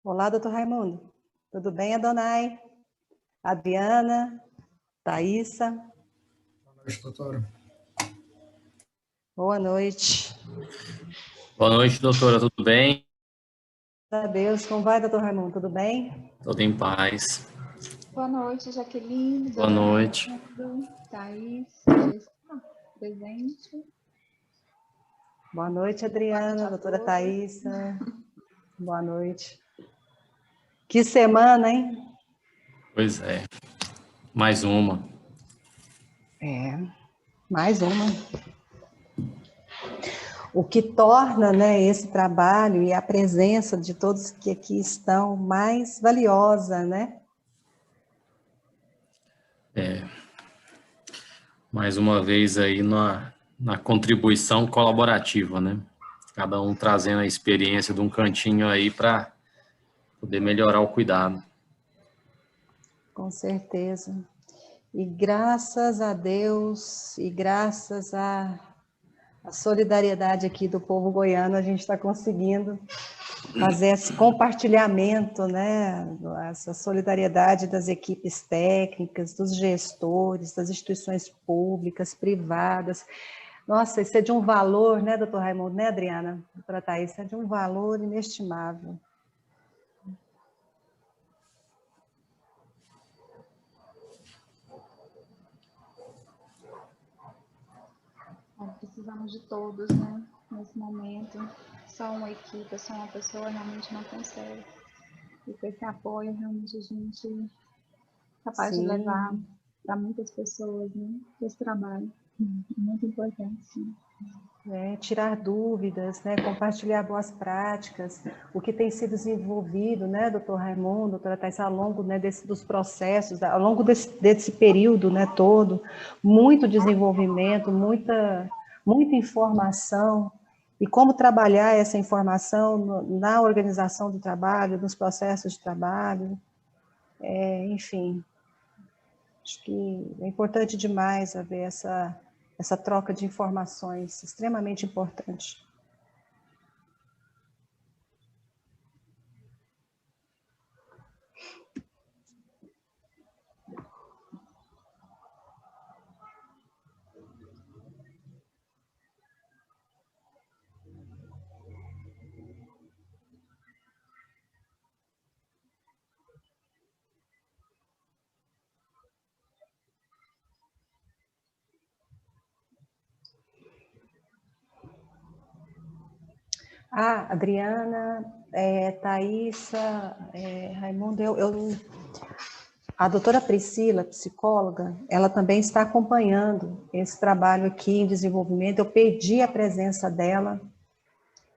Olá, doutor Raimundo. Tudo bem, Adonai? Adriana, Thaísa. Boa noite, doutora. Boa noite. Boa noite, doutora. Tudo bem? Graças a Deus. Como vai, doutor Raimundo? Tudo bem? Tudo em paz. Boa noite, Jaqueline. Boa noite. Thaís, já está presente. Boa noite, Adriana, doutora todos. Thaísa. Boa noite. Que semana, hein? Pois é. Mais uma. Mais uma. O que torna, né, esse trabalho e a presença de todos que aqui estão mais valiosa, né? Mais uma vez aí na contribuição colaborativa, né? Cada um trazendo a experiência de um cantinho aí para poder melhorar o cuidado. Com certeza. E graças a Deus e graças à solidariedade aqui do povo goiano, a gente está conseguindo fazer esse compartilhamento, né? Essa solidariedade das equipes técnicas, dos gestores, das instituições públicas, privadas. Nossa, isso é de um valor, né, doutor Raimundo, né, Adriana? Doutora Thaís, isso é de um valor inestimável. Precisamos de todos, né? Nesse momento. Só uma equipe, só uma pessoa realmente não consegue. E com esse apoio, realmente a gente é capaz de levar para muitas pessoas, né? Esse trabalho. Muito importante, sim. Tirar dúvidas, né, compartilhar boas práticas, o que tem sido desenvolvido, né, doutor Raimundo, doutora Thaís, ao longo, né, dos processos, ao longo desse período, né, todo, muito desenvolvimento, muita informação, e como trabalhar essa informação na organização do trabalho, nos processos de trabalho, enfim, acho que é importante demais haver essa troca de informações, extremamente importante. Adriana, Thaísa, Raimundo, a doutora Priscila, psicóloga, ela também está acompanhando esse trabalho aqui em desenvolvimento. Eu pedi a presença dela.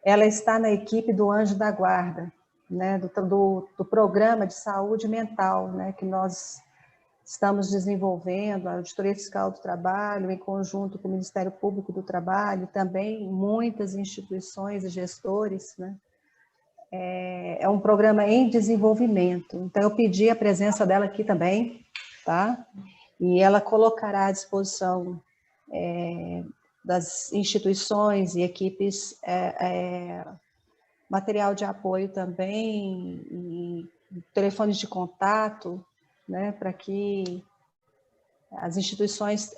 Ela está na equipe do Anjo da Guarda, né, do programa de saúde mental, né, que nós estamos desenvolvendo, a Auditoria Fiscal do Trabalho, em conjunto com o Ministério Público do Trabalho, também muitas instituições e gestores, né? É um programa em desenvolvimento. Então, eu pedi a presença dela aqui também, tá? E ela colocará à disposição das instituições e equipes material de apoio também, e telefones de contato, né, para que as instituições,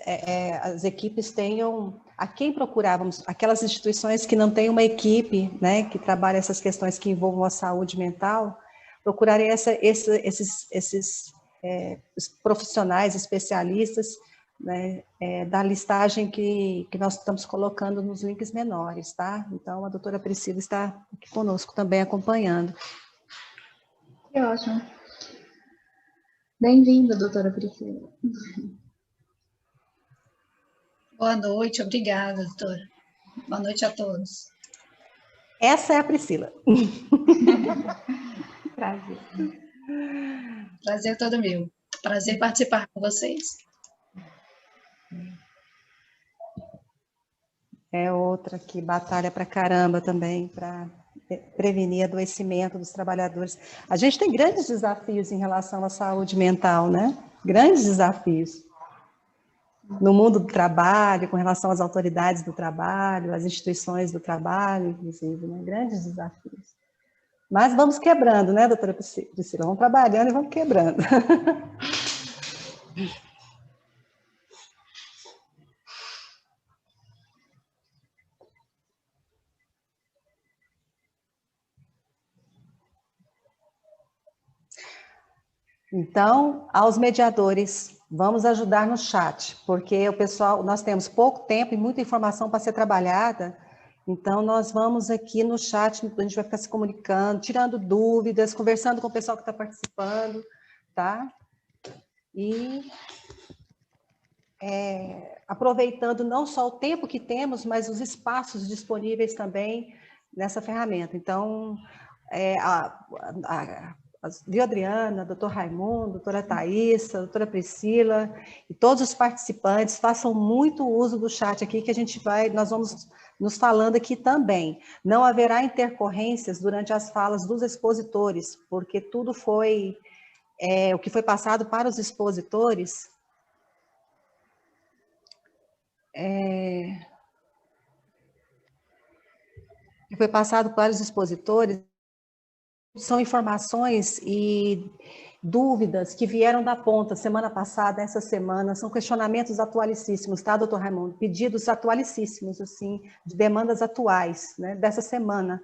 as equipes tenham a quem procurávamos, aquelas instituições que não têm uma equipe, né, que trabalha essas questões que envolvam a saúde mental, procurarem esses profissionais, especialistas, né, da listagem que nós estamos colocando nos links menores, tá? Então, a doutora Priscila está aqui conosco também acompanhando. Que ótimo. Bem-vinda, doutora Priscila. Boa noite, obrigada, doutora. Boa noite a todos. Essa é a Priscila. Prazer. Prazer todo meu. Prazer participar com vocês. É outra que batalha pra caramba também, para prevenir adoecimento dos trabalhadores. A gente tem grandes desafios em relação à saúde mental, né? Grandes desafios. No mundo do trabalho, com relação às autoridades do trabalho, às instituições do trabalho, inclusive, né? Grandes desafios. Mas vamos quebrando, né, doutora Priscila? Vamos trabalhando e vamos quebrando. Então, aos mediadores, vamos ajudar no chat, porque o pessoal, nós temos pouco tempo e muita informação para ser trabalhada, então nós vamos aqui no chat, a gente vai ficar se comunicando, tirando dúvidas, conversando com o pessoal que está participando, tá? E aproveitando não só o tempo que temos, mas os espaços disponíveis também nessa ferramenta. Então, viu, Adriana, doutor Raimundo, doutora Thaisa, doutora Priscila, e todos os participantes, façam muito uso do chat aqui, que nós vamos nos falando aqui também. Não haverá intercorrências durante as falas dos expositores, porque tudo foi, o que foi passado para os expositores, são informações e dúvidas que vieram da ponta semana passada, essa semana, são questionamentos atualicíssimos, tá, doutor Raimundo? Pedidos atualicíssimos, assim, de demandas atuais, né, dessa semana.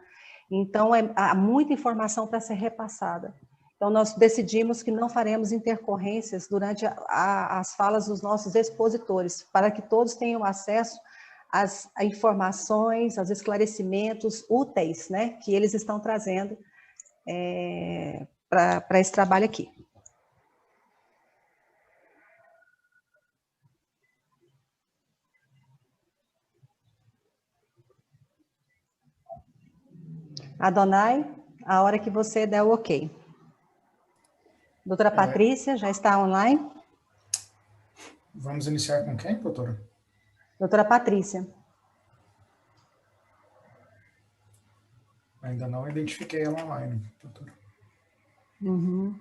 Então, há muita informação para ser repassada. Então, nós decidimos que não faremos intercorrências durante as falas dos nossos expositores, para que todos tenham acesso às informações, aos esclarecimentos úteis, né, que eles estão trazendo para esse trabalho aqui. Adonai, a hora que você der o ok. Doutora Patrícia, já está online? Vamos iniciar com quem, doutora? Doutora Patrícia. Ainda não identifiquei ela online, doutora. Uhum.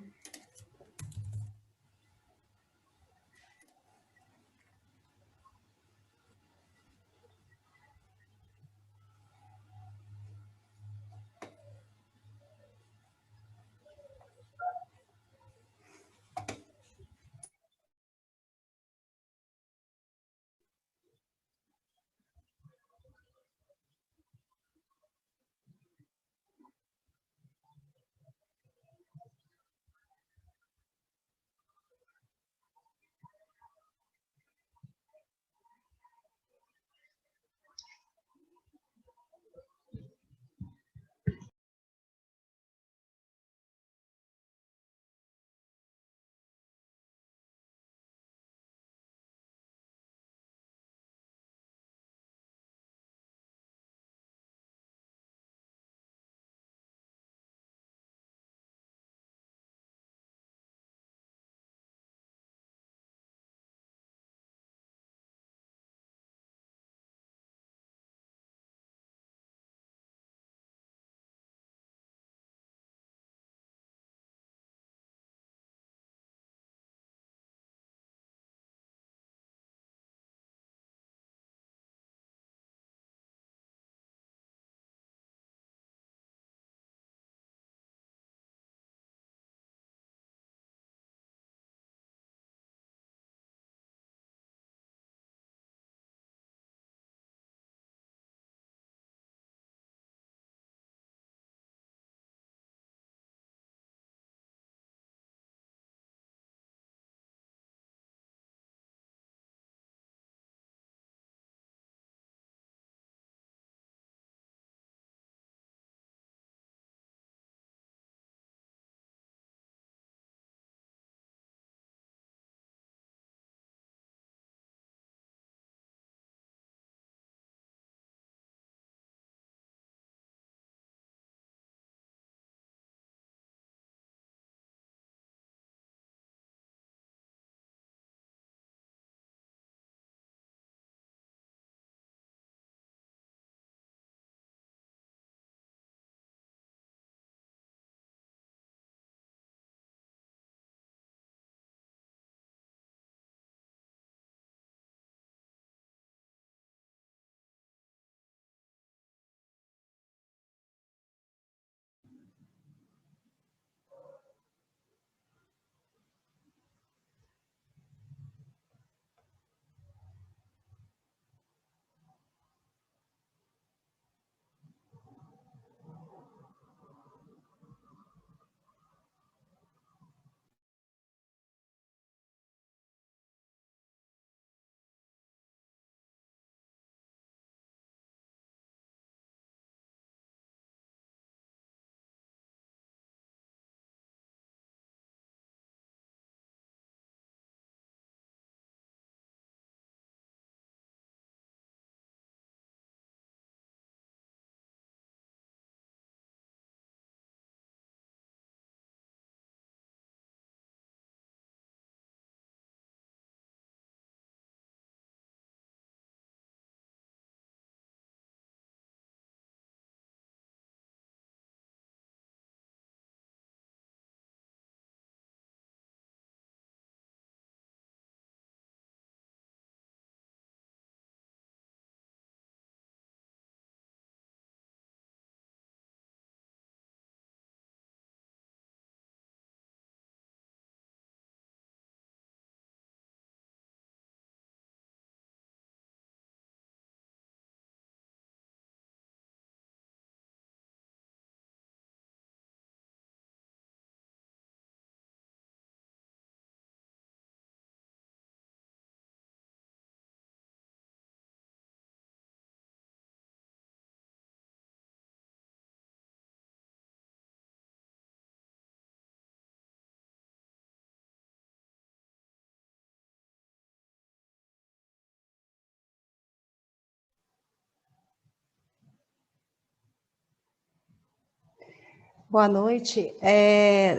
Boa noite.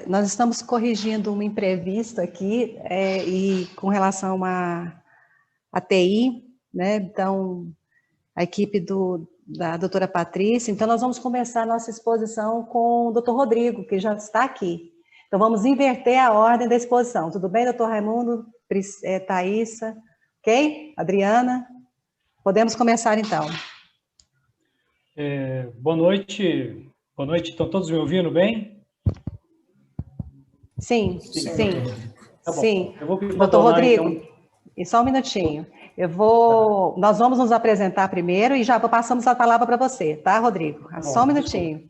Nós estamos corrigindo um imprevisto aqui, e com relação à TI, né? Então, a equipe da doutora Patrícia. Então, nós vamos começar a nossa exposição com o doutor Rodrigo, que já está aqui. Então, vamos inverter a ordem da exposição. Tudo bem, doutor Raimundo, Thaísa, ok? Adriana? Podemos começar, então. Boa noite. Boa noite. Estão todos me ouvindo bem? Sim. Tá bom. Sim. Eu vou doutor Rodrigo, então. E só um minutinho. Nós vamos nos apresentar primeiro e já passamos a palavra para você, tá, Rodrigo? Só um minutinho,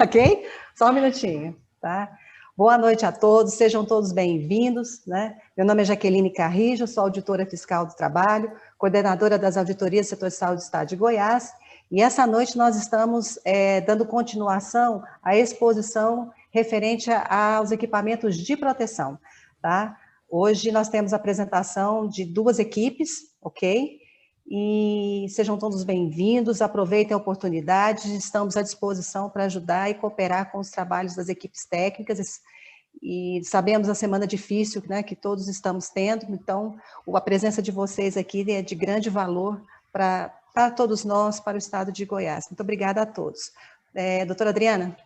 ok? Só um minutinho, tá? Boa noite a todos, sejam todos bem-vindos, né? Meu nome é Jaqueline Carrijo, sou auditora fiscal do trabalho, coordenadora das auditorias do setor de saúde do estado de Goiás, e essa noite nós estamos dando continuação à exposição referente aos equipamentos de proteção, tá? Hoje nós temos a apresentação de 2 equipes, ok? E sejam todos bem-vindos, aproveitem a oportunidade, estamos à disposição para ajudar e cooperar com os trabalhos das equipes técnicas, e sabemos a semana difícil, né, que todos estamos tendo, então a presença de vocês aqui é de grande valor para todos nós, para o estado de Goiás. Muito obrigada a todos. Doutora Adriana?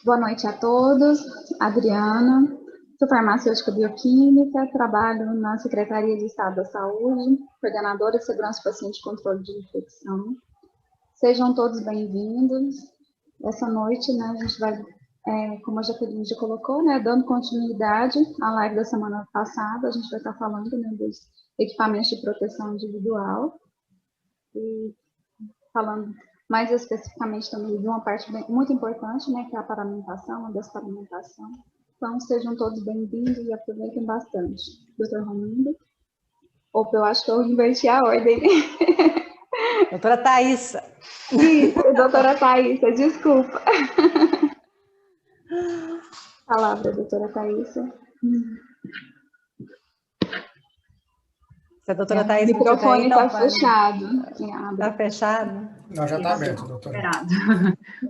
Boa noite a todos. Adriana, sou farmacêutica bioquímica, trabalho na Secretaria de Estado da Saúde, coordenadora de Segurança do Paciente e Controle de Infecção. Sejam todos bem-vindos. Essa noite, né, a gente vai, como a Jaqueline já colocou, né, dando continuidade à live da semana passada, a gente vai estar falando, né, dos equipamentos de proteção individual e falando mais especificamente também de uma parte muito importante, né, que é a paramentação, a desparamentação. Então, sejam todos bem-vindos e aproveitem bastante. Doutor Raimundo? Opa, eu acho que eu inverti a ordem. Doutora Thaísa. Isso, doutora Thaísa, desculpa. Palavra, doutora Thaísa. Se a doutora Thaísa o microfone está fechado. Está fechado? Não, já está aberto, doutora.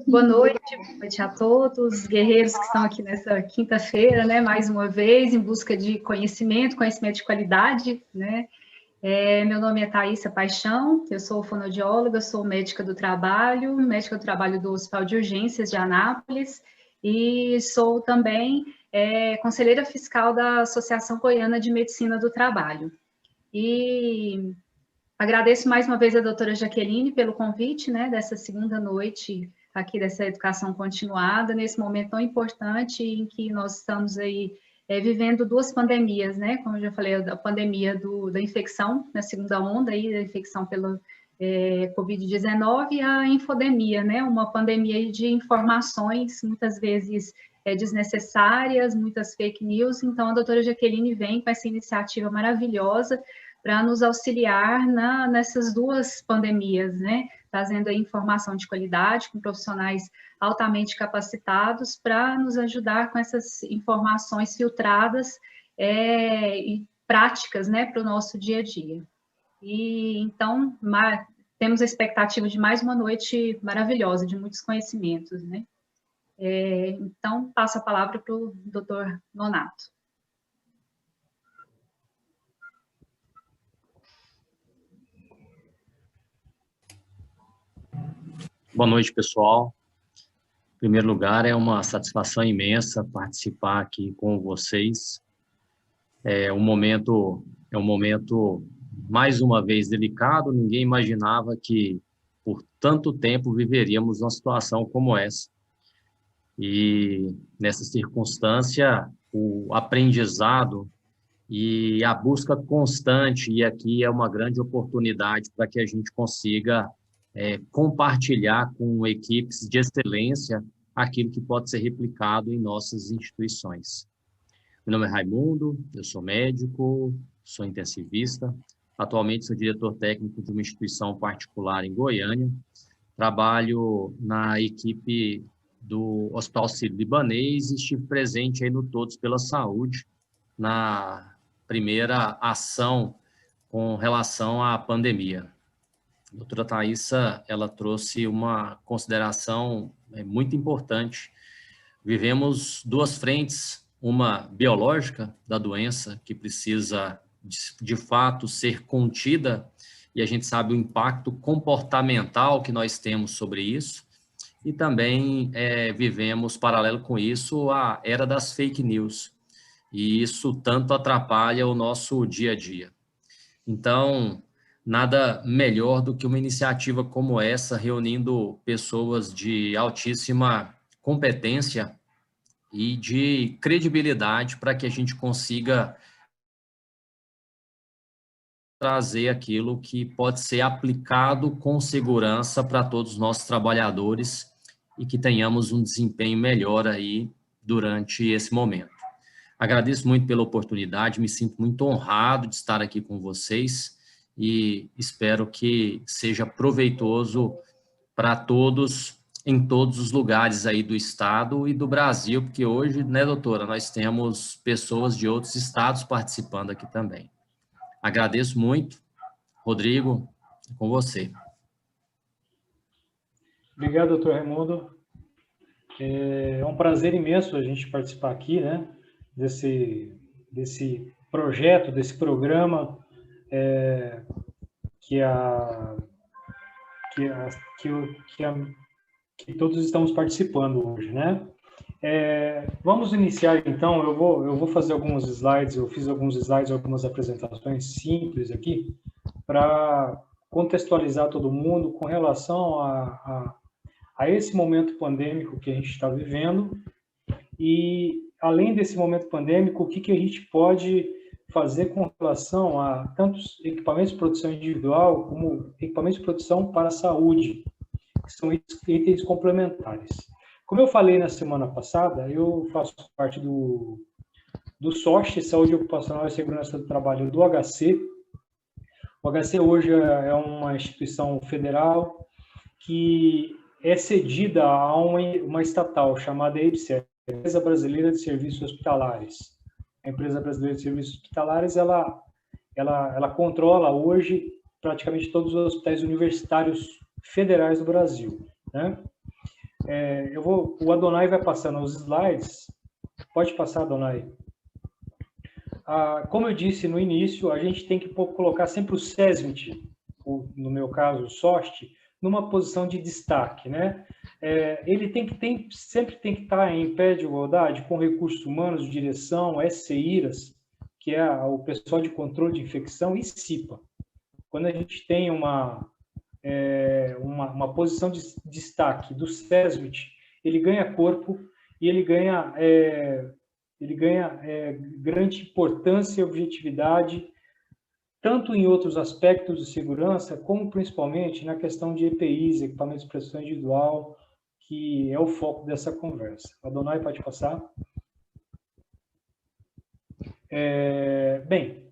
Boa noite a todos, guerreiros que estão aqui nessa quinta-feira, né, mais uma vez, em busca de conhecimento de qualidade, né. Meu nome é Thaísa Paixão, eu sou fonoaudióloga, sou médica do trabalho do Hospital de Urgências de Anápolis, e sou também conselheira fiscal da Associação Goiana de Medicina do Trabalho. E agradeço mais uma vez a doutora Jaqueline pelo convite, né, dessa segunda noite aqui dessa educação continuada, nesse momento tão importante em que nós estamos aí vivendo 2 pandemias, né, como eu já falei, a pandemia da infecção, na segunda onda aí, da infecção pela Covid-19 e a infodemia, né, uma pandemia de informações, muitas vezes desnecessárias, muitas fake news. Então a doutora Jaqueline vem com essa iniciativa maravilhosa para nos auxiliar nessas 2 pandemias, né, trazendo aí informação de qualidade, com profissionais altamente capacitados para nos ajudar com essas informações filtradas e práticas, né, para o nosso dia a dia. E então, temos a expectativa de mais uma noite maravilhosa, de muitos conhecimentos, né. Então, passo a palavra para o doutor Nonato. Boa noite, pessoal. Em primeiro lugar, é uma satisfação imensa participar aqui com vocês. É um momento, mais uma vez, delicado. Ninguém imaginava que, por tanto tempo, viveríamos uma situação como essa. E, nessa circunstância, o aprendizado e a busca constante, e aqui é uma grande oportunidade para que a gente consiga compartilhar com equipes de excelência aquilo que pode ser replicado em nossas instituições. Meu nome é Raimundo, eu sou médico, sou intensivista, atualmente sou diretor técnico de uma instituição particular em Goiânia, trabalho na equipe do Hospital Sírio-Libanês e estive presente aí no Todos pela Saúde, na primeira ação com relação à pandemia. A doutora Thaisa, ela trouxe uma consideração muito importante. Vivemos duas frentes, uma biológica da doença, que precisa, de fato, ser contida, e a gente sabe o impacto comportamental que nós temos sobre isso, e também vivemos, paralelo com isso, a era das fake news, e isso tanto atrapalha o nosso dia a dia. Então, nada melhor do que uma iniciativa como essa, reunindo pessoas de altíssima competência e de credibilidade para que a gente consiga trazer aquilo que pode ser aplicado com segurança para todos os nossos trabalhadores e que tenhamos um desempenho melhor aí durante esse momento. Agradeço muito pela oportunidade, me sinto muito honrado de estar aqui com vocês e espero que seja proveitoso para todos, em todos os lugares aí do estado e do Brasil, porque hoje, né, doutora, nós temos pessoas de outros estados participando aqui também. Agradeço muito. Rodrigo, é com você. Obrigado, doutor Raimundo. É um prazer imenso a gente participar aqui, né, desse projeto, desse programa que todos estamos participando hoje, né? Vamos iniciar, então. Eu vou fazer alguns slides. Eu fiz alguns slides, algumas apresentações simples aqui para contextualizar todo mundo com relação a esse momento pandêmico que a gente está vivendo e, além desse momento pandêmico, o que a gente pode fazer com relação a tantos equipamentos de produção individual como equipamentos de produção para a saúde, que são itens complementares. Como eu falei na semana passada, eu faço parte do SOST, Saúde Ocupacional e Segurança do Trabalho, do HC. O HC hoje é uma instituição federal que é cedida a uma estatal chamada EBSER, Empresa Brasileira de Serviços Hospitalares. A Empresa Brasileira de Serviços Hospitalares, ela controla hoje praticamente todos os hospitais universitários federais do Brasil, né? O Adonai vai passando os slides. Pode passar, Adonai. Como eu disse no início, a gente tem que colocar sempre o SESMIT, no meu caso, o SOST, numa posição de destaque, né? Ele sempre tem que estar em pé de igualdade com recursos humanos, direção, SCIRAS, que é o pessoal de controle de infecção, e CIPA. Quando a gente tem uma posição de destaque do SESMIT, ele ganha corpo e ele ganha grande importância e objetividade, tanto em outros aspectos de segurança, como principalmente na questão de EPIs, equipamentos de proteção individual, que é o foco dessa conversa. Adonai, pode passar. Bem,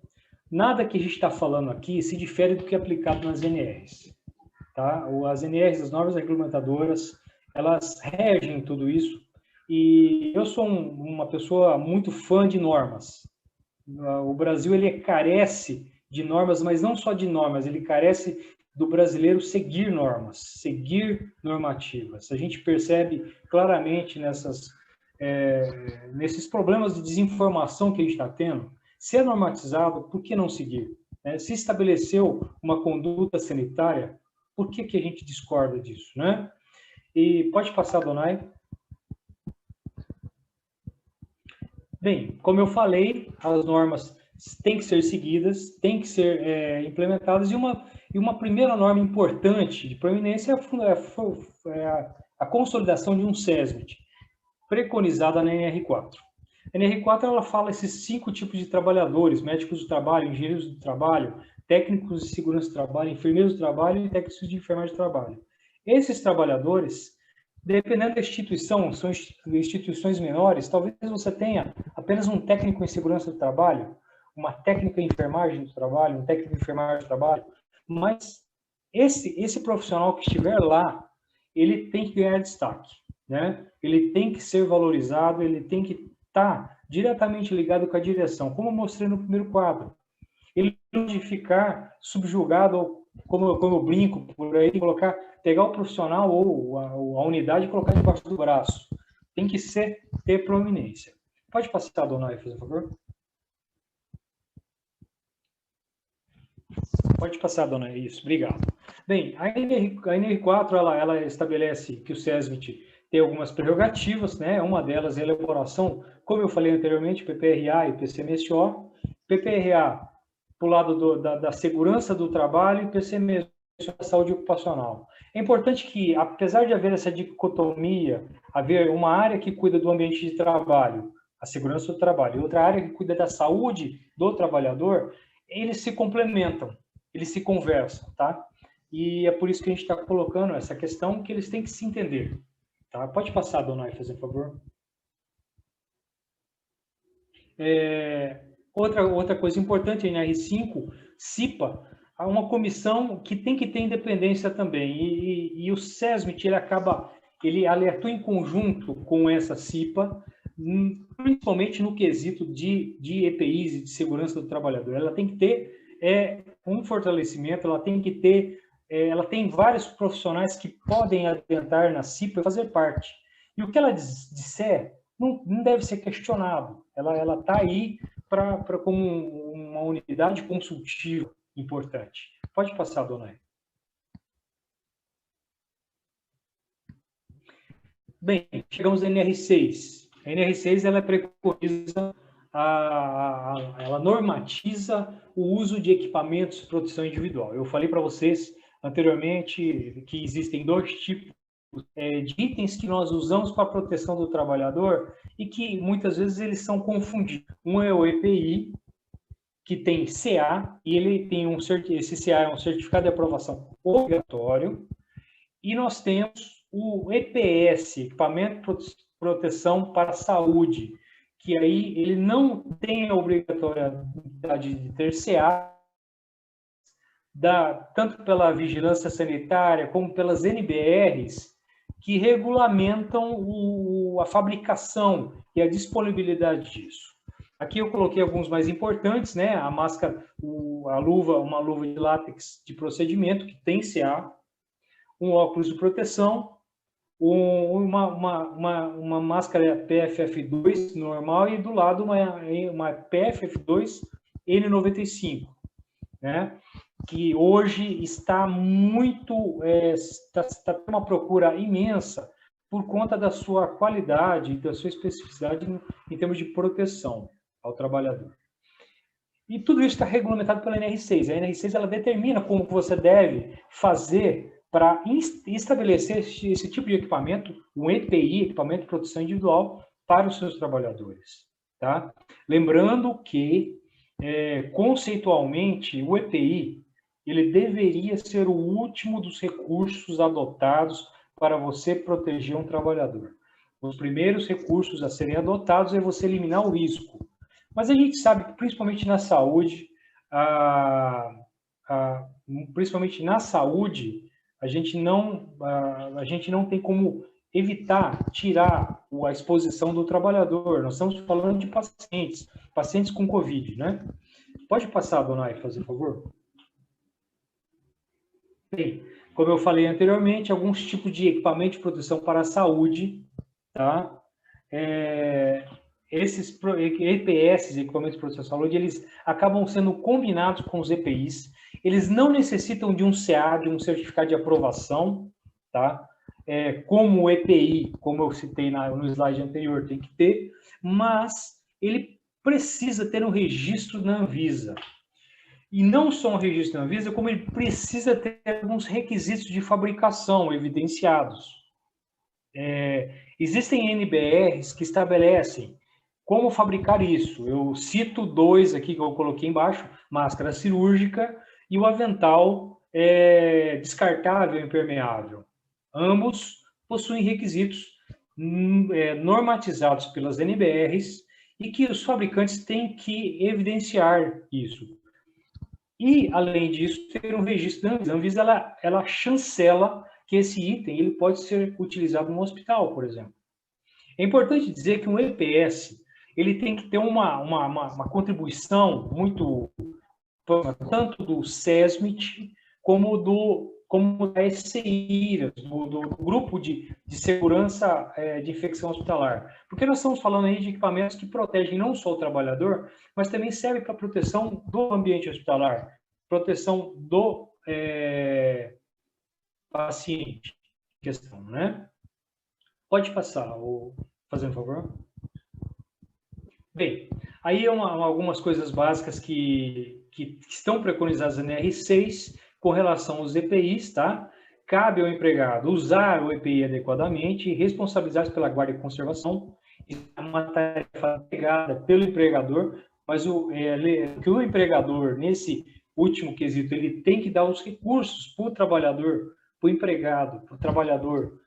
nada que a gente está falando aqui se difere do que é aplicado nas NRs. Tá? As NRs, as normas regulamentadoras, elas regem tudo isso, e eu sou uma pessoa muito fã de normas. O Brasil, ele carece de normas, mas não só de normas, ele carece do brasileiro seguir normas, seguir normativas. A gente percebe claramente nesses problemas de desinformação que a gente está tendo. Se é normatizado, por que não seguir? Se estabeleceu uma conduta sanitária, por que a gente discorda disso, né? E pode passar, Donai. Bem, como eu falei, as normas têm que ser seguidas, têm que ser implementadas, e uma primeira norma importante, de proeminência, é a consolidação de um SESMIT, preconizada na NR4. A NR4, ela fala esses 5 tipos de trabalhadores: médicos do trabalho, engenheiros do trabalho, técnicos de segurança do trabalho, enfermeiros do trabalho e técnicos de enfermagem do trabalho. Esses trabalhadores, dependendo da instituição, são instituições menores, talvez você tenha apenas um técnico em segurança do trabalho, uma técnica em enfermagem do trabalho, um técnico em enfermagem do trabalho, mas esse profissional que estiver lá, ele tem que ganhar destaque, né? Ele tem que ser valorizado, ele tem que estar diretamente ligado com a direção, como eu mostrei no primeiro quadro. Ele não pode ficar subjugado como eu brinco por aí, pegar o profissional ou a unidade e colocar debaixo do braço. Tem que ter proeminência. Pode passar, dona Ai, por favor? Pode passar, dona Ai. Isso, obrigado. Bem, a NR4, ela estabelece que o SESMIT tem algumas prerrogativas, né? Uma delas é a elaboração, como eu falei anteriormente, PPRA e PCMSO. PPRA, para o lado da segurança do trabalho, e PCMSO, da saúde ocupacional. É importante que, apesar de haver essa dicotomia, haver uma área que cuida do ambiente de trabalho, a segurança do trabalho, e outra área que cuida da saúde do trabalhador, eles se complementam, eles se conversam, tá? E é por isso que a gente está colocando essa questão que eles têm que se entender. Tá? Pode passar, dona Ai, por favor. Outra coisa importante, a NR5, CIPA, há uma comissão que tem que ter independência também. E o SESMIT, ele alertou em conjunto com essa CIPA, principalmente no quesito de EPIs e de segurança do trabalhador. Ela tem que ter um fortalecimento, ela tem vários profissionais que podem adentrar na CIPA e fazer parte. E o que ela disser não deve ser questionado. Ela está aí como uma unidade consultiva importante. Pode passar, dona Ai. Bem, chegamos à NR6. A NR6 ela preconiza, ela normatiza o uso de equipamentos de proteção individual. Eu falei para vocês anteriormente que existem dois tipos de itens que nós usamos para a proteção do trabalhador e que muitas vezes eles são confundidos. Um é o EPI, que tem CA, e ele tem esse CA é um certificado de aprovação obrigatório, e nós temos o EPS, Equipamento de Proteção para a Saúde, que aí ele não tem a obrigatoriedade de ter CA, tanto pela vigilância sanitária como pelas NBRs, que regulamentam a fabricação e a disponibilidade disso. Aqui eu coloquei alguns mais importantes, né? A máscara, uma luva de látex de procedimento, que tem CA, um óculos de proteção, uma máscara PFF2 normal e do lado uma PFF2 N95, né? Que hoje está está uma procura imensa por conta da sua qualidade, da sua especificidade em termos de proteção ao trabalhador. E tudo isso está regulamentado pela NR6. A NR6 ela determina como você deve fazer para estabelecer esse tipo de equipamento, um EPI, Equipamento de Proteção Individual, para os seus trabalhadores. Tá? Lembrando que, conceitualmente, o EPI ele deveria ser o último dos recursos adotados para você proteger um trabalhador. Os primeiros recursos a serem adotados é você eliminar o risco. Mas a gente sabe que, principalmente na saúde, a gente não tem como tirar a exposição do trabalhador. Nós estamos falando de pacientes com Covid, né? Pode passar, dona Ai, por favor? Bem, como eu falei anteriormente, alguns tipos de equipamento de proteção para a saúde, tá? Esses EPS, equipamentos de proteção à saúde, eles acabam sendo combinados com os EPIs. Eles não necessitam de um CA, de um certificado de aprovação, tá? Como o EPI, como eu citei no slide anterior, tem que ter, mas ele precisa ter um registro na Anvisa. E não só um registro na Anvisa, como ele precisa ter alguns requisitos de fabricação evidenciados. Existem NBRs que estabelecem como fabricar isso. Eu cito dois aqui que eu coloquei embaixo, máscara cirúrgica e o avental descartável impermeável. Ambos possuem requisitos normatizados pelas NBRs e que os fabricantes têm que evidenciar isso. E, além disso, ter um registro da Anvisa. A Anvisa ela chancela que esse item ele pode ser utilizado no hospital, por exemplo. É importante dizer que um EPS ele tem que ter uma contribuição muito tanto do SESMIT como da SCI, do grupo de segurança de infecção hospitalar. Porque nós estamos falando aí de equipamentos que protegem não só o trabalhador, mas também servem para a proteção do ambiente hospitalar, proteção do paciente em questão, né? Pode passar, fazendo favor. Bem, aí algumas coisas básicas que estão preconizadas na NR6 com relação aos EPIs, tá? Cabe ao empregado usar o EPI adequadamente e responsabilizar-se pela guarda e conservação. Isso é uma tarefa pegada pelo empregador, mas que o empregador, nesse último quesito, ele tem que dar os recursos para o trabalhador, para o empregado, para o trabalhador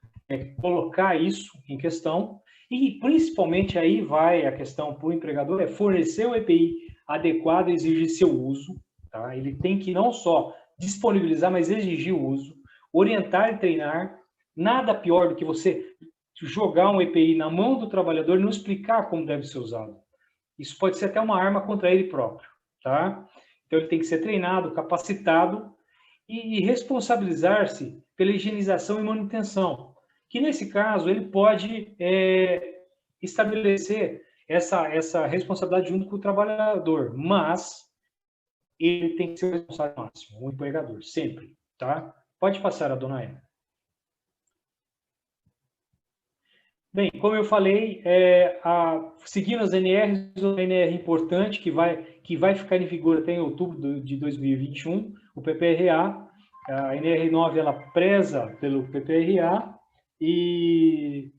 colocar isso em questão. E, principalmente, aí vai a questão para o empregador, é fornecer o EPI adequado e exigir seu uso. Tá? Ele tem que não só disponibilizar, mas exigir o uso, orientar e treinar. Nada pior do que você jogar um EPI na mão do trabalhador e não explicar como deve ser usado. Isso pode ser até uma arma contra ele próprio. Tá? Então, ele tem que ser treinado, capacitado e responsabilizar-se pela higienização e manutenção. Que, nesse caso, ele pode estabelecer essa responsabilidade junto com o trabalhador, mas ele tem que ser o responsável máximo, o empregador, sempre, tá? Pode passar, a dona Ana. Bem, como eu falei, seguindo as NRs, uma NR importante que vai ficar em vigor até em outubro de 2021, o PPRA, a NR9, ela preza pelo PPRA, e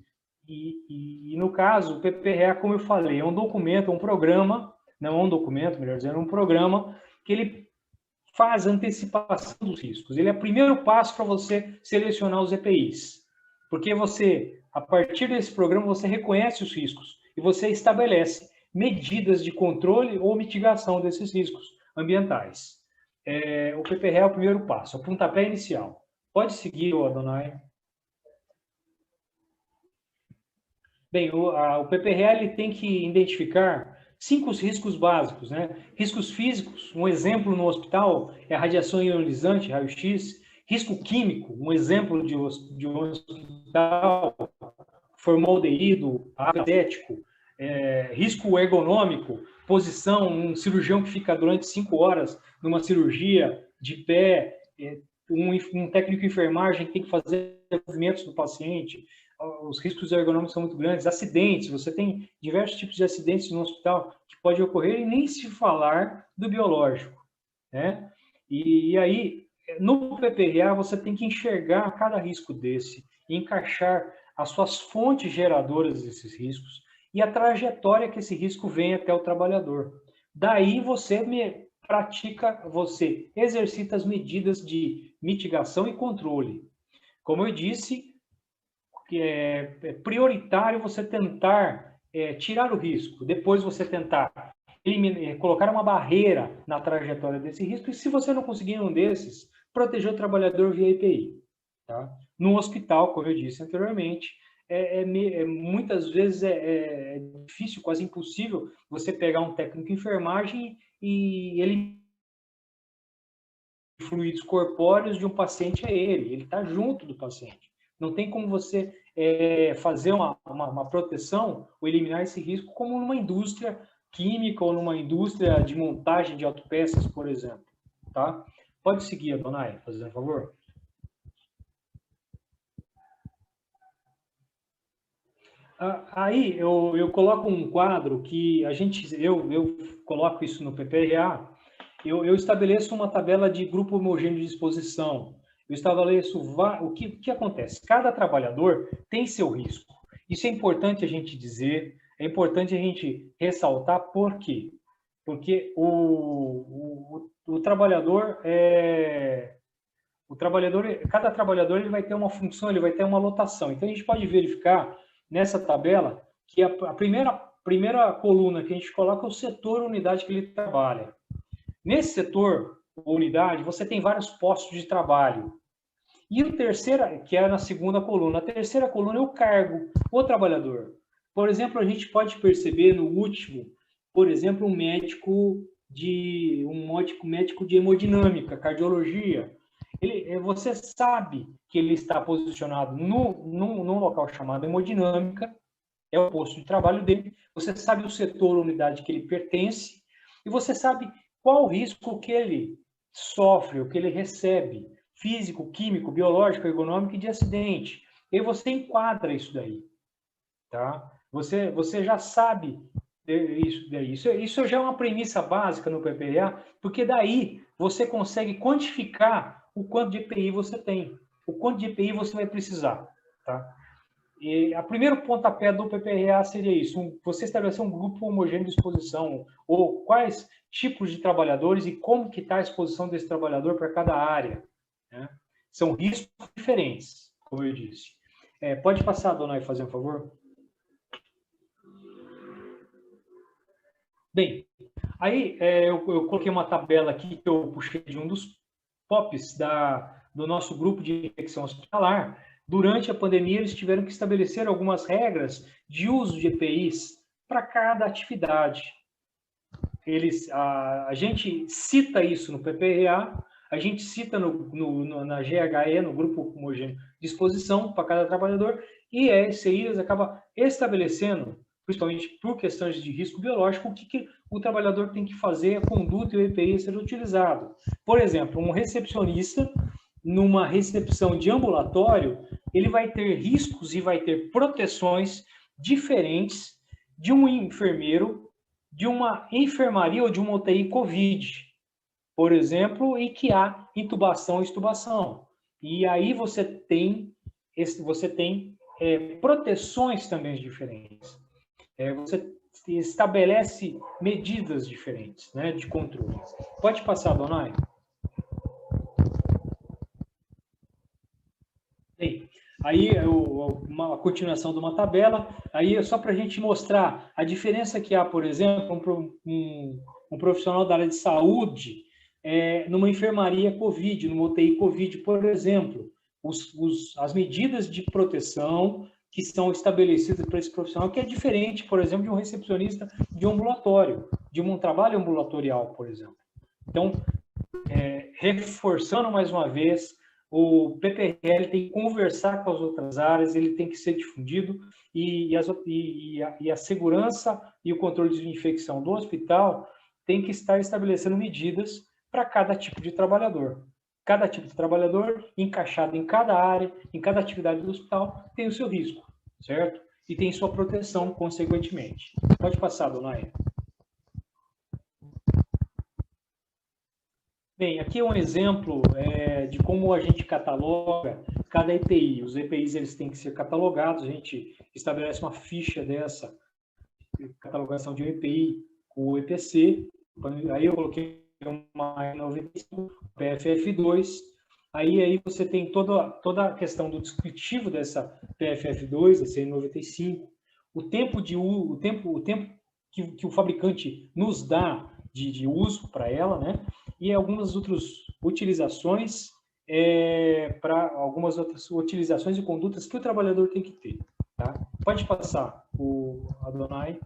no caso, o PPRA, como eu falei, é um documento, um programa, não é um documento, melhor dizendo, é um programa que ele faz a antecipação dos riscos. Ele é o primeiro passo para você selecionar os EPIs. Porque você, a partir desse programa, você reconhece os riscos e você estabelece medidas de controle ou mitigação desses riscos ambientais. O PPRA é o primeiro passo, o pontapé inicial. Pode seguir, Adonai. Bem, o PPRA ele tem que identificar 5 riscos básicos, né? Riscos físicos, um exemplo no hospital é a radiação ionizante, raio-x. Risco químico, um exemplo de um hospital, formaldeído, acético. Risco ergonômico, posição, um cirurgião que fica durante 5 horas numa cirurgia de pé, um técnico de enfermagem que tem que fazer movimentos do paciente. Os riscos ergonômicos são muito grandes. Acidentes, você tem diversos tipos de acidentes no hospital que pode ocorrer e nem se falar do biológico, né? E aí, no PPRA, você tem que enxergar cada risco desse e encaixar as suas fontes geradoras desses riscos e a trajetória que esse risco vem até o trabalhador. Daí você você exercita as medidas de mitigação e controle. Como eu disse, que é prioritário você tentar tirar o risco, depois você tentar colocar uma barreira na trajetória desse risco, e se você não conseguir um desses, proteger o trabalhador via EPI. Tá? No hospital, como eu disse anteriormente, muitas vezes é difícil, quase impossível, você pegar um técnico de enfermagem e ele fluidos corpóreos de um paciente ele está junto do paciente. Não tem como você fazer uma proteção ou eliminar esse risco como numa indústria química ou numa indústria de montagem de autopeças, por exemplo. Tá? Pode seguir, Adonai, fazendo favor. Aí eu coloco um quadro que eu coloco isso no PPRA, eu estabeleço uma tabela de grupo homogêneo de exposição. Eu estabeleço o que acontece. Cada trabalhador tem seu risco. Isso é importante a gente dizer, é importante a gente ressaltar. Por quê? Porque o trabalhador, cada trabalhador ele vai ter uma função, ele vai ter uma lotação. Então, a gente pode verificar nessa tabela que a primeira coluna que a gente coloca é o setor ou unidade que ele trabalha. Nesse setor ou unidade, você tem vários postos de trabalho. E o terceiro, que é na segunda coluna, a terceira coluna é o cargo, o trabalhador. Por exemplo, a gente pode perceber no último, por exemplo, um médico de hemodinâmica, cardiologia. Você sabe que ele está posicionado num local chamado hemodinâmica, é o posto de trabalho dele, você sabe o setor, unidade que ele pertence, e você sabe qual o risco que ele sofre, o que ele recebe, físico, químico, biológico, ergonômico e de acidente. E você enquadra isso daí, tá? Você já sabe isso daí. Isso já é uma premissa básica no PPRA, porque daí você consegue quantificar o quanto de EPI você tem, o quanto de EPI você vai precisar, tá? E a primeiro pontapé do PPRA seria isso, você estabelecer um grupo homogêneo de exposição, ou quais tipos de trabalhadores e como que está a exposição desse trabalhador para cada área, né? São riscos diferentes, como eu disse. Pode passar, dona, e fazer um favor? Bem, aí eu coloquei uma tabela aqui que eu puxei de um dos POPs do nosso grupo de infecção hospitalar. Durante a pandemia, eles tiveram que estabelecer algumas regras de uso de EPIs para cada atividade. A gente cita isso no PPRA, a gente cita na GHE, no Grupo Homogêneo de Exposição para cada trabalhador, e a SCI acaba estabelecendo, principalmente por questões de risco biológico, o que o trabalhador tem que fazer, a conduta e o EPI ser utilizado. Por exemplo, um recepcionista, numa recepção de ambulatório, ele vai ter riscos e vai ter proteções diferentes de um enfermeiro, de uma enfermaria ou de uma UTI COVID, por exemplo, e que há intubação e extubação. E aí você tem proteções também diferentes. Você estabelece medidas diferentes, né, de controle. Pode passar, Donai. Bem, aí uma continuação de uma tabela, aí só para a gente mostrar a diferença que há, por exemplo, um profissional da área de saúde numa enfermaria COVID, numa UTI COVID, por exemplo, as medidas de proteção que são estabelecidas para esse profissional, que é diferente, por exemplo, de um recepcionista de um ambulatório, de um trabalho ambulatorial, por exemplo. Então, reforçando mais uma vez, o PPRL tem que conversar com as outras áreas, ele tem que ser difundido, e a segurança e o controle de infecção do hospital tem que estar estabelecendo medidas para cada tipo de trabalhador. Cada tipo de trabalhador, encaixado em cada área, em cada atividade do hospital, tem o seu risco, certo? E tem sua proteção, consequentemente. Pode passar, dona Aya. Bem, aqui é um exemplo de como a gente cataloga cada EPI. Os EPIs eles têm que ser catalogados, a gente estabelece uma ficha dessa catalogação de um EPI com o EPC. Aí eu coloquei uma E95, PFF2. Aí você tem toda a questão do descritivo dessa PFF2, essa E95, o tempo que o fabricante nos dá de uso para ela, né? E algumas outras utilizações para algumas outras utilizações e condutas que o trabalhador tem que ter, tá? Pode passar, Adonai.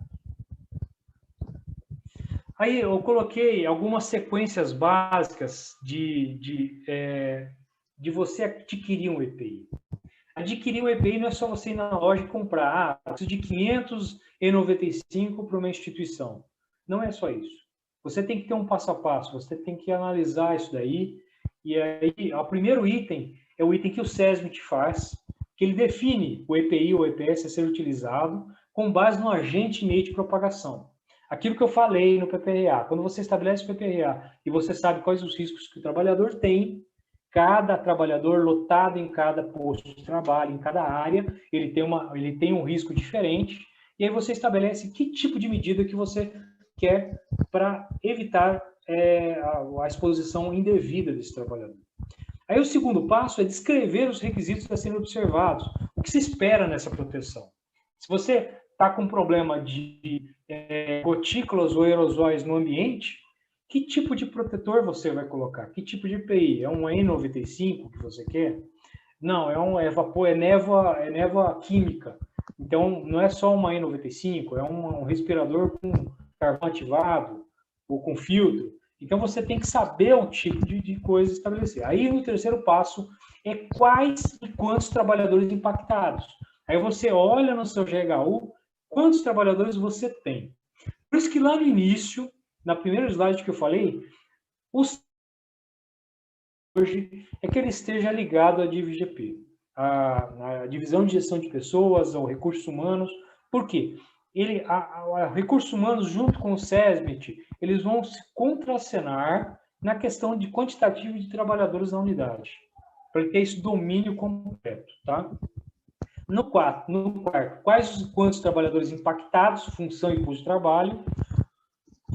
Aí eu coloquei algumas sequências básicas de você adquirir um EPI. Adquirir um EPI não é só você ir na loja e comprar. Preciso de 595 para uma instituição. Não é só isso. Você tem que ter um passo a passo, você tem que analisar isso daí. E aí, o primeiro item é o item que o SESMIT faz, que ele define o EPI ou EPS a ser utilizado com base no agente meio de propagação. Aquilo que eu falei no PPRA, quando você estabelece o PPRA e você sabe quais os riscos que o trabalhador tem, cada trabalhador lotado em cada posto de trabalho, em cada área, ele tem um risco diferente, e aí você estabelece que tipo de medida que você quer para evitar a exposição indevida desse trabalhador. Aí o segundo passo é descrever os requisitos a serem observados, o que se espera nessa proteção. Se você está com problema de gotículas ou aerosóis no ambiente, que tipo de protetor você vai colocar? Que tipo de EPI? É um N95 que você quer? Não, é névoa química. Então, não é só uma N95, é um respirador com carvão ativado ou com filtro. Então, você tem que saber o tipo de coisa estabelecer. Aí, no terceiro passo, é quais e quantos trabalhadores impactados. Aí você olha no seu GHU quantos trabalhadores você tem. Por isso que lá no início, na primeira slide que eu falei, hoje é que ele esteja ligado à DIV-GP, a Divisão de Gestão de Pessoas, ou Recursos Humanos. Por quê? Recursos Humanos, junto com o SESMIT, eles vão se contracenar na questão de quantitativo de trabalhadores na unidade, para ter esse domínio completo, tá? No quarto, quais e quantos trabalhadores impactados, função e posto de trabalho,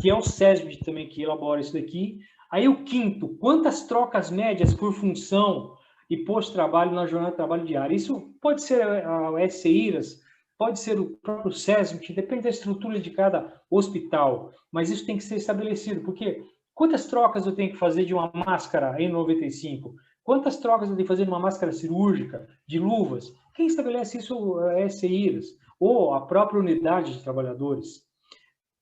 que é o SESMIT também que elabora isso daqui. Aí o quinto, quantas trocas médias por função e posto de trabalho na jornada de trabalho diária. Isso pode ser a SEIRAS, pode ser o próprio SESMIT, depende da estrutura de cada hospital, mas isso tem que ser estabelecido, porque quantas trocas eu tenho que fazer de uma máscara N95? Quantas trocas eu tenho que fazer de uma máscara cirúrgica, de luvas? Quem estabelece isso é a SEIRAS, ou a própria unidade de trabalhadores,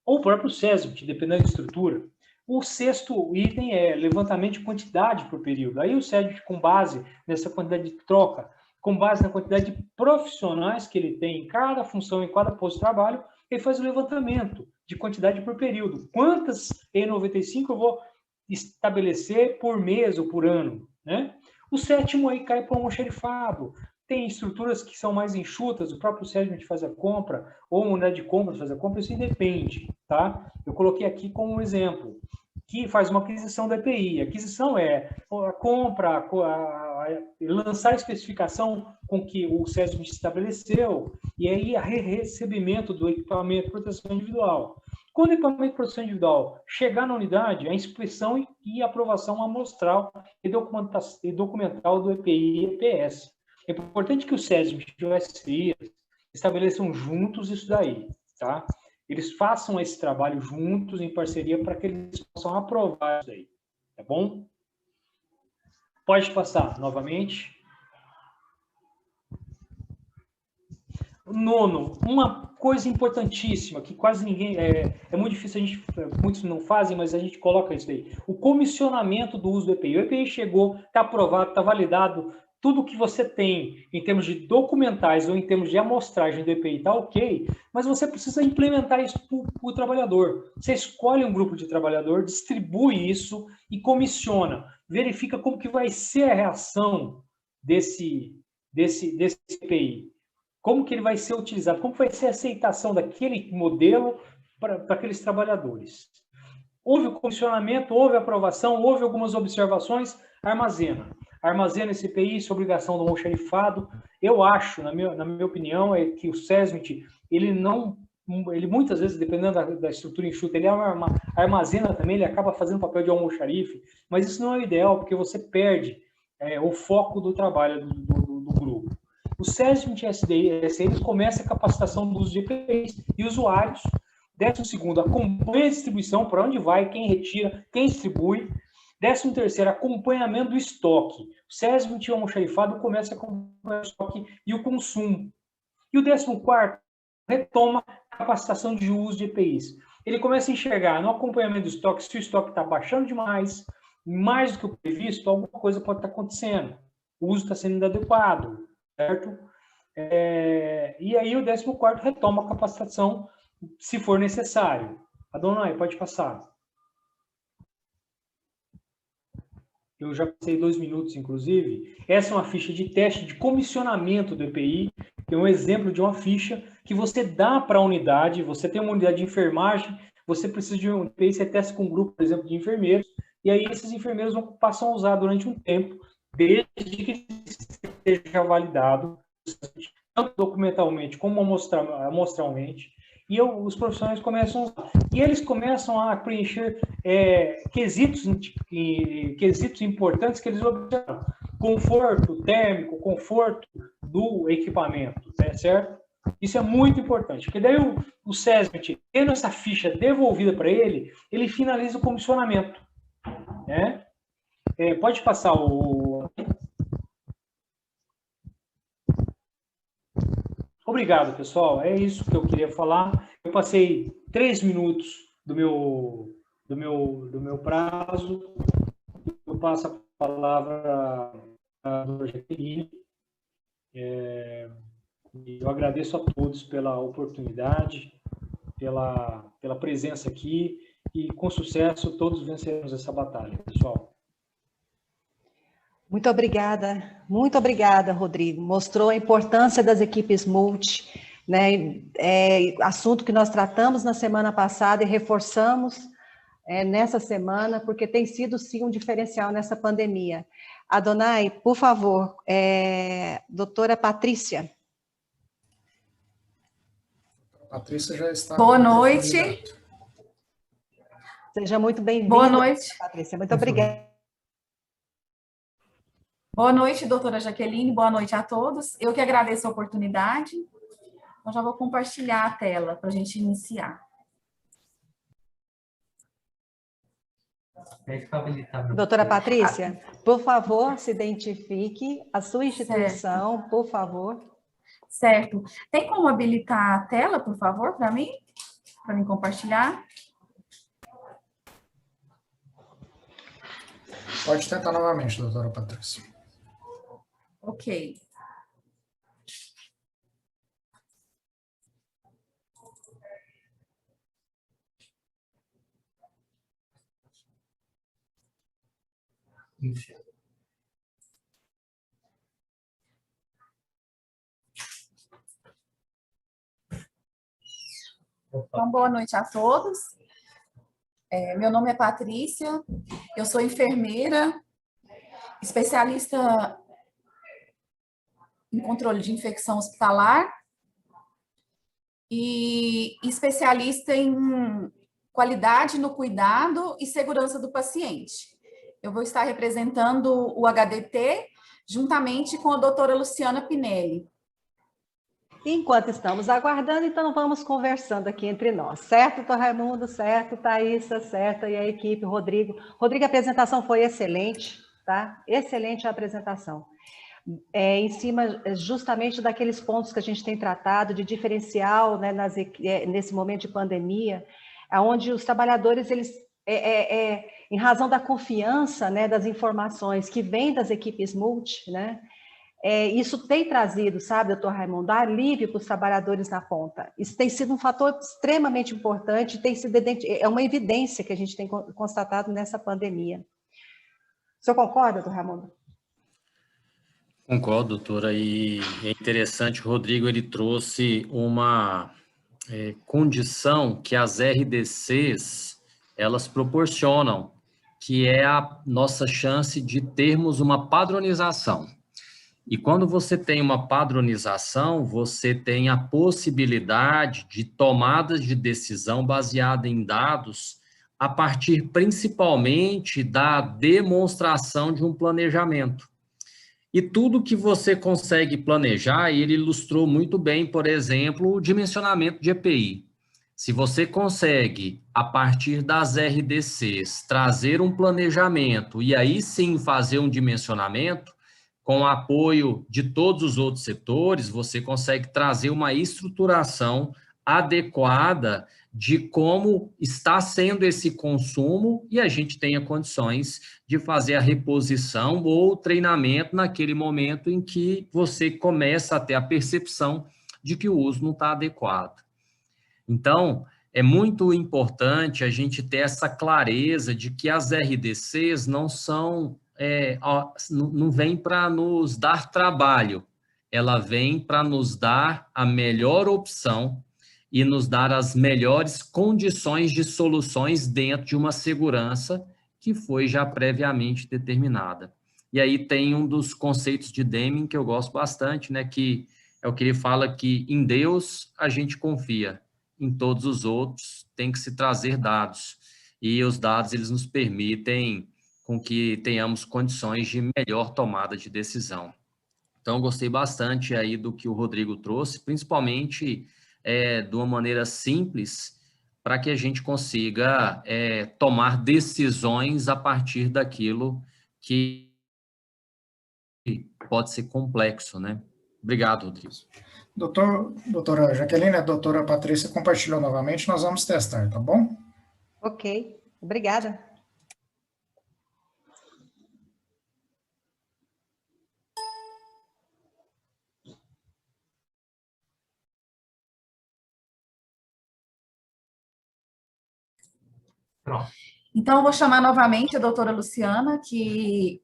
ou o próprio SESMIT, dependendo da estrutura. O sexto item é levantamento de quantidade por período. Aí o SESMIT, com base nessa quantidade de troca, com base na quantidade de profissionais que ele tem em cada função, em cada posto de trabalho, ele faz o levantamento de quantidade por período. Quantas E95 eu vou estabelecer por mês ou por ano, né? O sétimo aí cai para o almoxarifado. Tem estruturas que são mais enxutas, o próprio SESMIT faz a compra, ou uma unidade de compras faz a compra, isso independe, tá? Eu coloquei aqui como um exemplo, que faz uma aquisição da EPI. A aquisição é a compra, lançar a especificação com que o SESMIT estabeleceu, e aí a recebimento do equipamento de proteção individual. Quando o equipamento de proteção individual chegar na unidade, a inspeção e aprovação amostral e documental do EPI e EPS. É importante que o SESMIT e o SI estabeleçam juntos isso daí, tá? Eles façam esse trabalho juntos, em parceria, para que eles possam aprovar isso daí, tá bom? Pode passar novamente. Nono, uma coisa importantíssima, que quase ninguém... É muito difícil, muitos não fazem, mas a gente coloca isso daí. O comissionamento do uso do EPI. O EPI chegou, está aprovado, está validado, tudo que você tem em termos de documentais ou em termos de amostragem do EPI está ok, mas você precisa implementar isso para o trabalhador. Você escolhe um grupo de trabalhador, distribui isso e comissiona. Verifica como que vai ser a reação desse EPI. Como que ele vai ser utilizado, como vai ser a aceitação daquele modelo para aqueles trabalhadores. Houve o comissionamento, houve a aprovação, houve algumas observações, armazena esse EPI, isso é obrigação do almoxarifado. Eu acho, na minha opinião, é que o SESMIT, ele muitas vezes, dependendo da estrutura enxuta, ele armazena também, ele acaba fazendo papel de almoxarife, mas isso não é o ideal, porque você perde o foco do trabalho do grupo. O SESMIT e eles começam a capacitação do uso de EPIs e usuários. 12º, acompanha a distribuição, para onde vai, quem retira, quem distribui. 13º, acompanhamento do estoque. O SESMIT e o almoxarifado começa a acompanhar o estoque e o consumo. E o 14º, retoma a capacitação de uso de EPIs. Ele começa a enxergar no acompanhamento do estoque, se o estoque está baixando demais, mais do que o previsto, alguma coisa pode estar acontecendo. O uso está sendo inadequado, certo? E aí o 14º retoma a capacitação, se for necessário. Adonai, pode passar. Eu já passei 2 minutos, inclusive. Essa é uma ficha de teste de comissionamento do EPI, que é um exemplo de uma ficha que você dá para a unidade. Você tem uma unidade de enfermagem, você precisa de um EPI, você testa com um grupo, por exemplo, de enfermeiros, e aí esses enfermeiros passam a usar durante um tempo, desde que esteja validado, tanto documentalmente como amostralmente, e os profissionais começam a usar. E eles começam a preencher quesitos importantes que eles observam. Conforto térmico, conforto do equipamento, certo? Isso é muito importante, porque daí o SESMIT, tendo essa ficha devolvida para ele, ele finaliza o comissionamento. Né? Pode passar o... Obrigado, pessoal. É isso que eu queria falar. Eu passei 3 minutos do meu do meu prazo, eu passo a palavra à doutora Jaqueline. Eu agradeço a todos pela oportunidade, pela presença aqui, e com sucesso todos venceremos essa batalha, pessoal. Muito obrigada, Rodrigo. Mostrou a importância das equipes multi, né? Assunto que nós tratamos na semana passada e reforçamos nessa semana, porque tem sido, sim, um diferencial nessa pandemia. Adonai, por favor, doutora Patrícia. A Patrícia já está... Boa noite. Seja muito bem-vinda. Boa noite. Patrícia. Muito obrigada. Boa noite, doutora Jaqueline. Boa noite a todos. Eu que agradeço a oportunidade. Eu já vou compartilhar a tela para a gente iniciar. Doutora Patrícia, por favor, se identifique, a sua instituição, certo, por favor. Certo. Tem como habilitar a tela, por favor, para mim compartilhar? Pode tentar novamente, doutora Patrícia. Ok. Então, boa noite a todos. Meu nome é Patrícia, eu sou enfermeira, especialista em controle de infecção hospitalar e especialista em qualidade no cuidado e segurança do paciente. Eu vou estar representando o HDT juntamente com a doutora Luciana Pinelli. Enquanto estamos aguardando, então vamos conversando aqui entre nós, certo, doutor Raimundo, certo, Thaísa, certo, e a equipe, Rodrigo. Rodrigo, a apresentação foi excelente, tá? Excelente a apresentação. Em cima justamente daqueles pontos que a gente tem tratado de diferencial, né, nesse momento de pandemia, onde os trabalhadores, eles, em razão da confiança, né, das informações que vêm das equipes multi, né, isso tem trazido, sabe, doutor Raimundo, alívio para os trabalhadores na ponta. Isso tem sido um fator extremamente importante, é uma evidência que a gente tem constatado nessa pandemia. O senhor concorda, doutor Raimundo? Concordo, doutora, e é interessante, o Rodrigo, ele trouxe uma condição que as RDCs, elas proporcionam, que é a nossa chance de termos uma padronização. E quando você tem uma padronização, você tem a possibilidade de tomadas de decisão baseada em dados, a partir principalmente da demonstração de um planejamento. E tudo que você consegue planejar, e ele ilustrou muito bem, por exemplo, o dimensionamento de EPI. Se você consegue, a partir das RDCs, trazer um planejamento e aí sim fazer um dimensionamento, com o apoio de todos os outros setores, você consegue trazer uma estruturação adequada de como está sendo esse consumo e a gente tenha condições de fazer a reposição ou treinamento naquele momento em que você começa a ter a percepção de que o uso não está adequado. Então, é muito importante a gente ter essa clareza de que as RDCs não são, não vem para nos dar trabalho, ela vem para nos dar a melhor opção e nos dar as melhores condições de soluções dentro de uma segurança que foi já previamente determinada. E aí tem um dos conceitos de Deming que eu gosto bastante, né, que é o que ele fala que em Deus a gente confia, em todos os outros tem que se trazer dados. E os dados, eles nos permitem com que tenhamos condições de melhor tomada de decisão. Então, gostei bastante aí do que o Rodrigo trouxe, principalmente de uma maneira simples, para que a gente consiga tomar decisões a partir daquilo que pode ser complexo, né? Obrigado, Rodrigo. Doutora Jaqueline, a doutora Patrícia compartilhou novamente, nós vamos testar, tá bom? Ok. Obrigada. Pronto. Então, eu vou chamar novamente a doutora Luciana, que...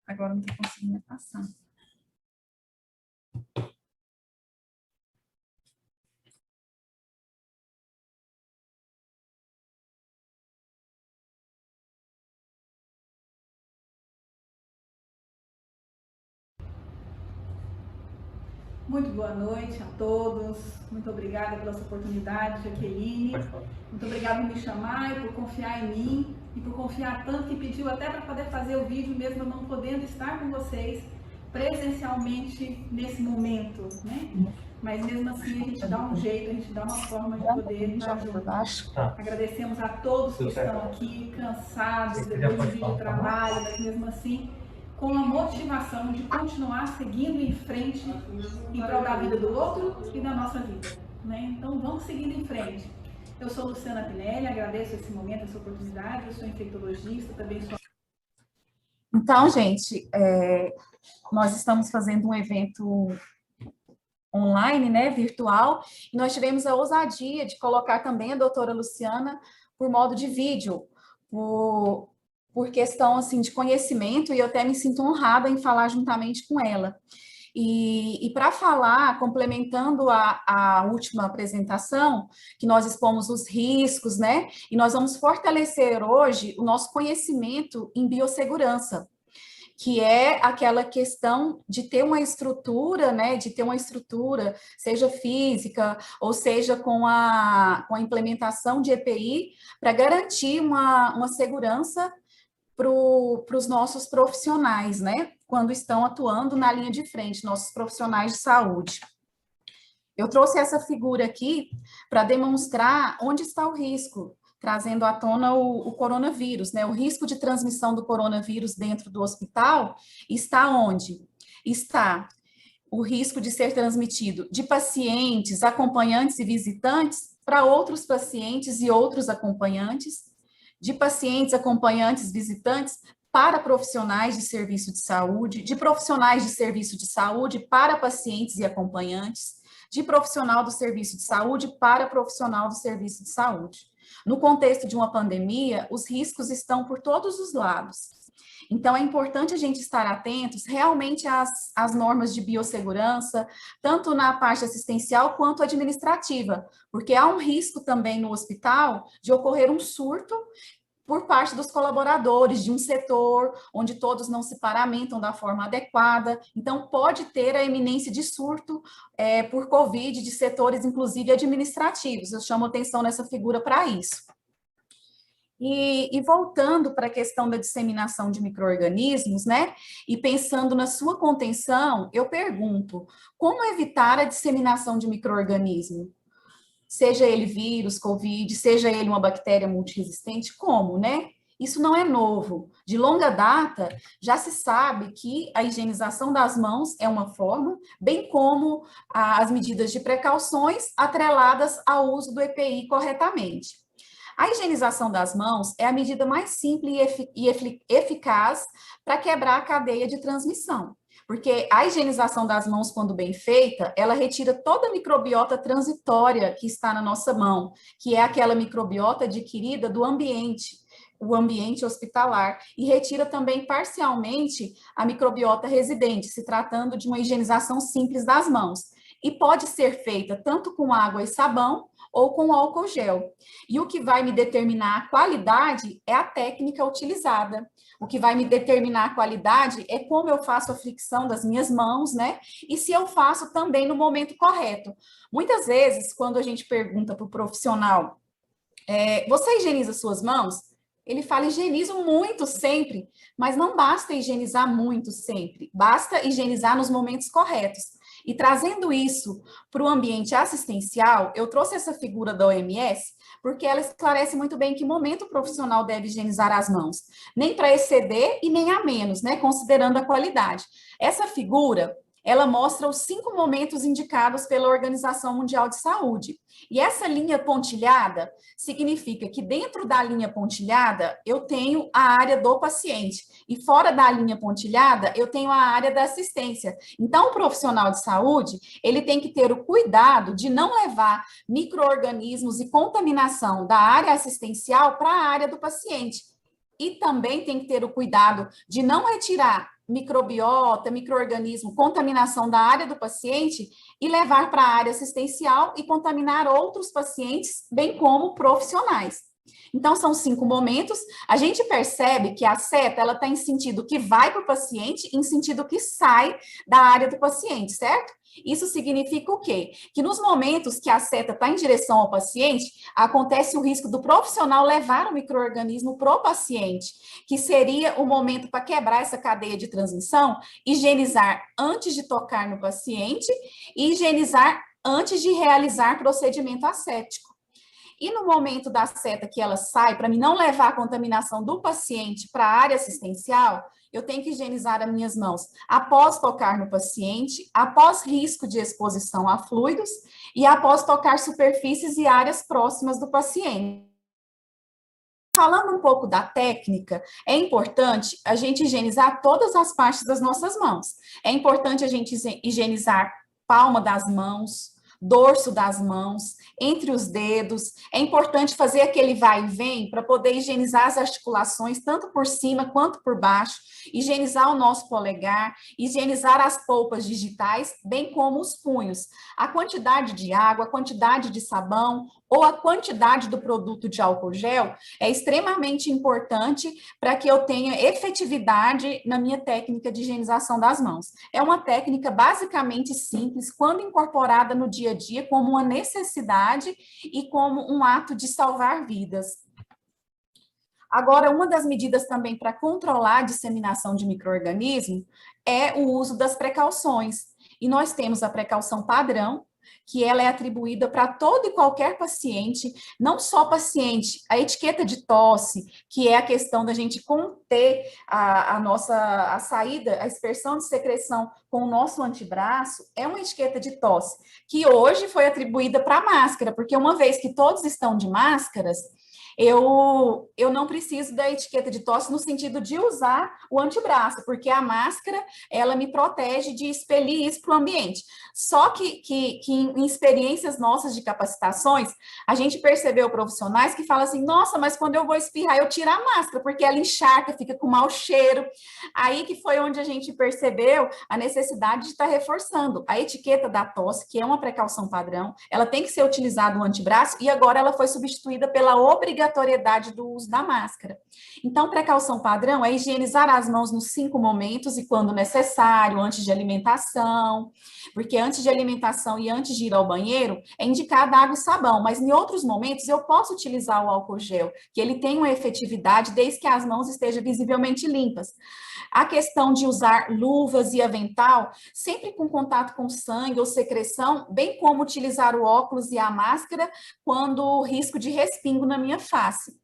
Agora não estou conseguindo passar. Muito boa noite a todos. Muito obrigada pela sua oportunidade, Jaqueline. Muito obrigada por me chamar e por confiar em mim e por confiar tanto que pediu até para poder fazer o vídeo mesmo não podendo estar com vocês presencialmente nesse momento, né? Mas mesmo assim a gente dá um jeito, a gente dá uma forma de poder estar junto. Agradecemos a todos que estão aqui cansados depois do vídeo trabalho, mas mesmo assim com a motivação de continuar seguindo em frente em prol da vida do outro e da nossa vida, né? Então vamos seguindo em frente. Eu sou Luciana Pinelli, agradeço esse momento, essa oportunidade, eu sou infectologista, também sou... Então, gente, nós estamos fazendo um evento online, né, virtual, e nós tivemos a ousadia de colocar também a doutora Luciana por modo de vídeo, por questão, assim, de conhecimento, e eu até me sinto honrada em falar juntamente com ela. E para falar, complementando a última apresentação, que nós expomos os riscos, né? E nós vamos fortalecer hoje o nosso conhecimento em biossegurança, que é aquela questão de ter uma estrutura, né, de ter uma estrutura, seja física, ou seja com a implementação de EPI, para garantir uma segurança para os nossos profissionais, né, quando estão atuando na linha de frente, nossos profissionais de saúde. Eu trouxe essa figura aqui para demonstrar onde está o risco, trazendo à tona o coronavírus, né? O risco de transmissão do coronavírus dentro do hospital está onde? Está o risco de ser transmitido de pacientes, acompanhantes e visitantes para outros pacientes e outros acompanhantes, de pacientes, acompanhantes, visitantes para profissionais de serviço de saúde, de profissionais de serviço de saúde para pacientes e acompanhantes, de profissional do serviço de saúde para profissional do serviço de saúde. No contexto de uma pandemia, os riscos estão por todos os lados. Então, é importante a gente estar atentos realmente às normas de biossegurança, tanto na parte assistencial quanto administrativa, porque há um risco também no hospital de ocorrer um surto por parte dos colaboradores de um setor onde todos não se paramentam da forma adequada. Então, pode ter a iminência de surto por Covid de setores, inclusive administrativos. Eu chamo atenção nessa figura para isso. E voltando para a questão da disseminação de micro-organismos, né? E pensando na sua contenção, eu pergunto, como evitar a disseminação de micro-organismo? Seja ele vírus, Covid, seja ele uma bactéria multiresistente, como, né? Isso não é novo. De longa data, já se sabe que a higienização das mãos é uma forma, bem como as medidas de precauções atreladas ao uso do EPI corretamente. A higienização das mãos é a medida mais simples e eficaz para quebrar a cadeia de transmissão. Porque a higienização das mãos, quando bem feita, ela retira toda a microbiota transitória que está na nossa mão, que é aquela microbiota adquirida do ambiente, o ambiente hospitalar, e retira também parcialmente a microbiota residente, se tratando de uma higienização simples das mãos. E pode ser feita tanto com água e sabão, ou com álcool gel. E o que vai me determinar a qualidade é a técnica utilizada. O que vai me determinar a qualidade é como eu faço a fricção das minhas mãos, né? E se eu faço também no momento correto. Muitas vezes, quando a gente pergunta para o profissional, você higieniza suas mãos? Ele fala, higienizo muito sempre, mas não basta higienizar muito sempre, basta higienizar nos momentos corretos. E trazendo isso para o ambiente assistencial, eu trouxe essa figura da OMS, porque ela esclarece muito bem em que momento o profissional deve higienizar as mãos, nem para exceder e nem a menos, né, considerando a qualidade. Essa figura, ela mostra os 5 momentos indicados pela Organização Mundial de Saúde. E essa linha pontilhada significa que dentro da linha pontilhada eu tenho a área do paciente e fora da linha pontilhada eu tenho a área da assistência. Então, o profissional de saúde, ele tem que ter o cuidado de não levar micro-organismos e contaminação da área assistencial para a área do paciente. E também tem que ter o cuidado de não retirar microbiota, micro-organismo, contaminação da área do paciente e levar para a área assistencial e contaminar outros pacientes, bem como profissionais. Então, são 5 momentos. A gente percebe que a seta, ela está em sentido que vai para o paciente, em sentido que sai da área do paciente, certo? Isso significa o quê? Que nos momentos que a seta está em direção ao paciente, acontece o risco do profissional levar o micro-organismo para o paciente, que seria o momento para quebrar essa cadeia de transmissão, higienizar antes de tocar no paciente e higienizar antes de realizar procedimento asséptico. E no momento da seta que ela sai, para mim não levar a contaminação do paciente para a área assistencial, eu tenho que higienizar as minhas mãos após tocar no paciente, após risco de exposição a fluidos e após tocar superfícies e áreas próximas do paciente. Falando um pouco da técnica, é importante a gente higienizar todas as partes das nossas mãos. É importante a gente higienizar palma das mãos, dorso das mãos, entre os dedos. É importante fazer aquele vai e vem para poder higienizar as articulações, tanto por cima quanto por baixo, higienizar o nosso polegar, higienizar as polpas digitais, bem como os punhos. A quantidade de água, a quantidade de sabão ou a quantidade do produto de álcool gel é extremamente importante para que eu tenha efetividade na minha técnica de higienização das mãos. É uma técnica basicamente simples, quando incorporada no dia a dia como uma necessidade e como um ato de salvar vidas. Agora, uma das medidas também para controlar a disseminação de micro-organismos é o uso das precauções. E nós temos a precaução padrão, que ela é atribuída para todo e qualquer paciente, não só paciente. A etiqueta de tosse, que é a questão da gente conter a saída, a expersão de secreção com o nosso antebraço, é uma etiqueta de tosse, que hoje foi atribuída para a máscara, porque uma vez que todos estão de máscaras, eu não preciso da etiqueta de tosse no sentido de usar o antebraço, porque a máscara, ela me protege de expelir isso para o ambiente. Só que em experiências nossas de capacitações, a gente percebeu profissionais que falam assim, nossa, mas quando eu vou espirrar, eu tiro a máscara, porque ela encharca, fica com mau cheiro. Aí que foi onde a gente percebeu a necessidade de estar reforçando a etiqueta da tosse, que é uma precaução padrão, ela tem que ser utilizada no antebraço, e agora ela foi substituída pela obrigatoriedade do uso da máscara. Então, precaução padrão é higienizar as mãos nos 5 momentos e quando necessário, antes de alimentação, porque antes de alimentação e antes de ir ao banheiro, é indicada água e sabão, mas em outros momentos eu posso utilizar o álcool gel, que ele tem uma efetividade desde que as mãos estejam visivelmente limpas. A questão de usar luvas e avental, sempre com contato com sangue ou secreção, bem como utilizar o óculos e a máscara quando o risco de respingo na minha face.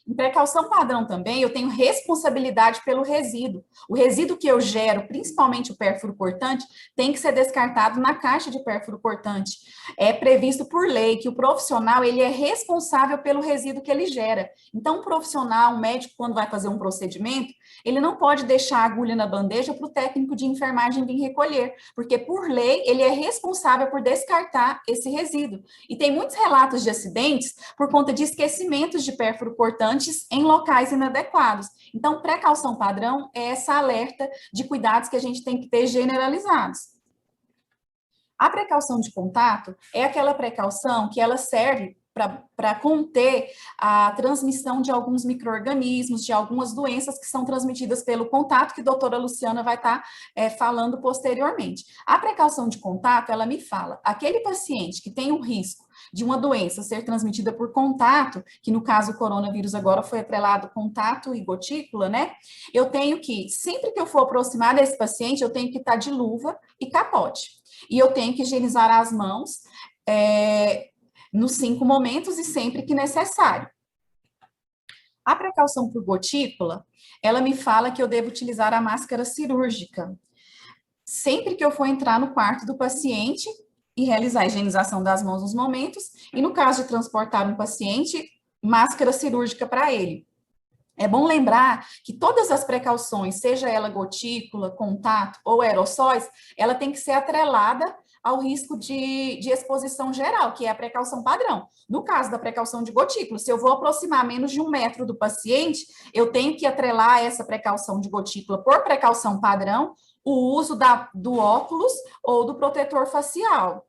Em precaução padrão também, eu tenho responsabilidade pelo resíduo. O resíduo que eu gero, principalmente o pérfuro cortante, tem que ser descartado na caixa de pérfuro cortante. É previsto por lei que o profissional, ele é responsável pelo resíduo que ele gera. Então, um profissional, um médico, quando vai fazer um procedimento, ele não pode deixar a agulha na bandeja para o técnico de enfermagem vir recolher, porque por lei, ele é responsável por descartar esse resíduo. E tem muitos relatos de acidentes por conta de esquecimentos de pérfuro cortante em locais inadequados. Então, precaução padrão é essa alerta de cuidados que a gente tem que ter generalizados. A precaução de contato é aquela precaução que ela serve para conter a transmissão de alguns micro-organismos, de algumas doenças que são transmitidas pelo contato, que a doutora Luciana vai estar falando posteriormente. A precaução de contato, ela me fala, aquele paciente que tem um risco de uma doença ser transmitida por contato, que no caso o coronavírus agora foi atrelado contato e gotícula, né? Eu tenho que, sempre que eu for aproximar desse paciente, eu tenho que estar de luva e capote. E eu tenho que higienizar as mãos nos 5 momentos e sempre que necessário. A precaução por gotícula, ela me fala que eu devo utilizar a máscara cirúrgica. sempre que eu for entrar no quarto do paciente e realizar a higienização das mãos nos momentos, e no caso de transportar um paciente, máscara cirúrgica para ele. É bom lembrar que todas as precauções, seja ela gotícula, contato ou aerossóis, ela tem que ser atrelada ao risco de exposição geral, que é a precaução padrão. No caso da precaução de gotícula, se eu vou aproximar menos de 1 metro do paciente, eu tenho que atrelar essa precaução de gotícula por precaução padrão, o uso do óculos ou do protetor facial.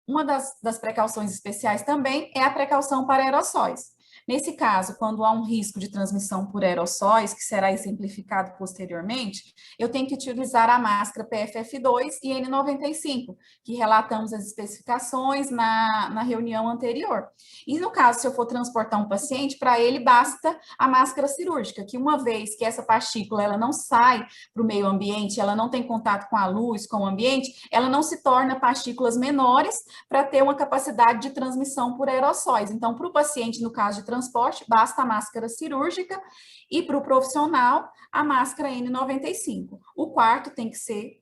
Uma das precauções especiais também é a precaução para aerossóis. Nesse caso, quando há um risco de transmissão por aerossóis, que será exemplificado posteriormente, eu tenho que utilizar a máscara PFF2 e N95, que relatamos as especificações na reunião anterior. E no caso, se eu for transportar um paciente, para ele basta a máscara cirúrgica, que uma vez que essa partícula ela não sai para o meio ambiente, ela não tem contato com a luz, com o ambiente, ela não se torna partículas menores para ter uma capacidade de transmissão por aerossóis. Então, para o paciente, no caso de transporte, basta a máscara cirúrgica e para o profissional, a máscara N95. O quarto tem que ser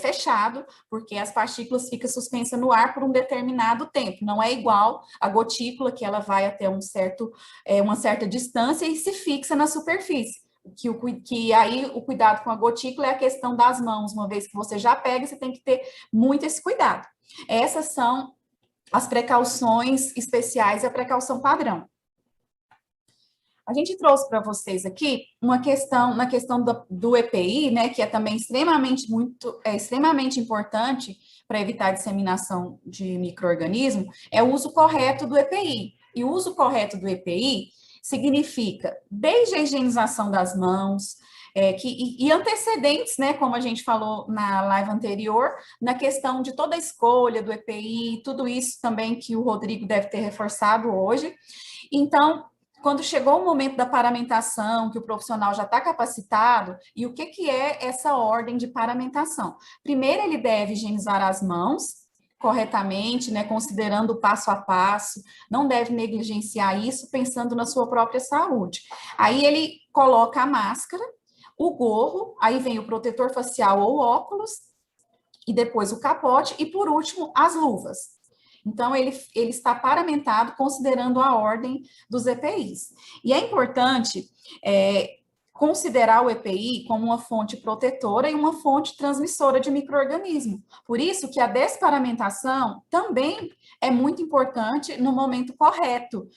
fechado, porque as partículas ficam suspensas no ar por um determinado tempo. Não é igual a gotícula, que ela vai até uma certa distância e se fixa na superfície. Que aí o cuidado com a gotícula é a questão das mãos. Uma vez que você já pega, você tem que ter muito esse cuidado. Essas são as precauções especiais e a precaução padrão. A gente trouxe para vocês aqui uma questão, na questão do EPI, né, que é também extremamente importante para evitar a disseminação de micro-organismos, é o uso correto do EPI. E o uso correto do EPI significa desde a higienização das mãos, e antecedentes, né, como a gente falou na live anterior, na questão de toda a escolha do EPI, tudo isso também que o Rodrigo deve ter reforçado hoje. Então, quando chegou o momento da paramentação, que o profissional já está capacitado, e o que é essa ordem de paramentação? Primeiro, ele deve higienizar as mãos corretamente, né, considerando o passo a passo, não deve negligenciar isso, pensando na sua própria saúde. Aí ele coloca a máscara, o gorro, aí vem o protetor facial ou óculos, e depois o capote, e por último, as luvas. Então, ele está paramentado considerando a ordem dos EPIs. E é importante considerar o EPI como uma fonte protetora e uma fonte transmissora de micro-organismo. Por isso que a desparamentação também é muito importante no momento correto.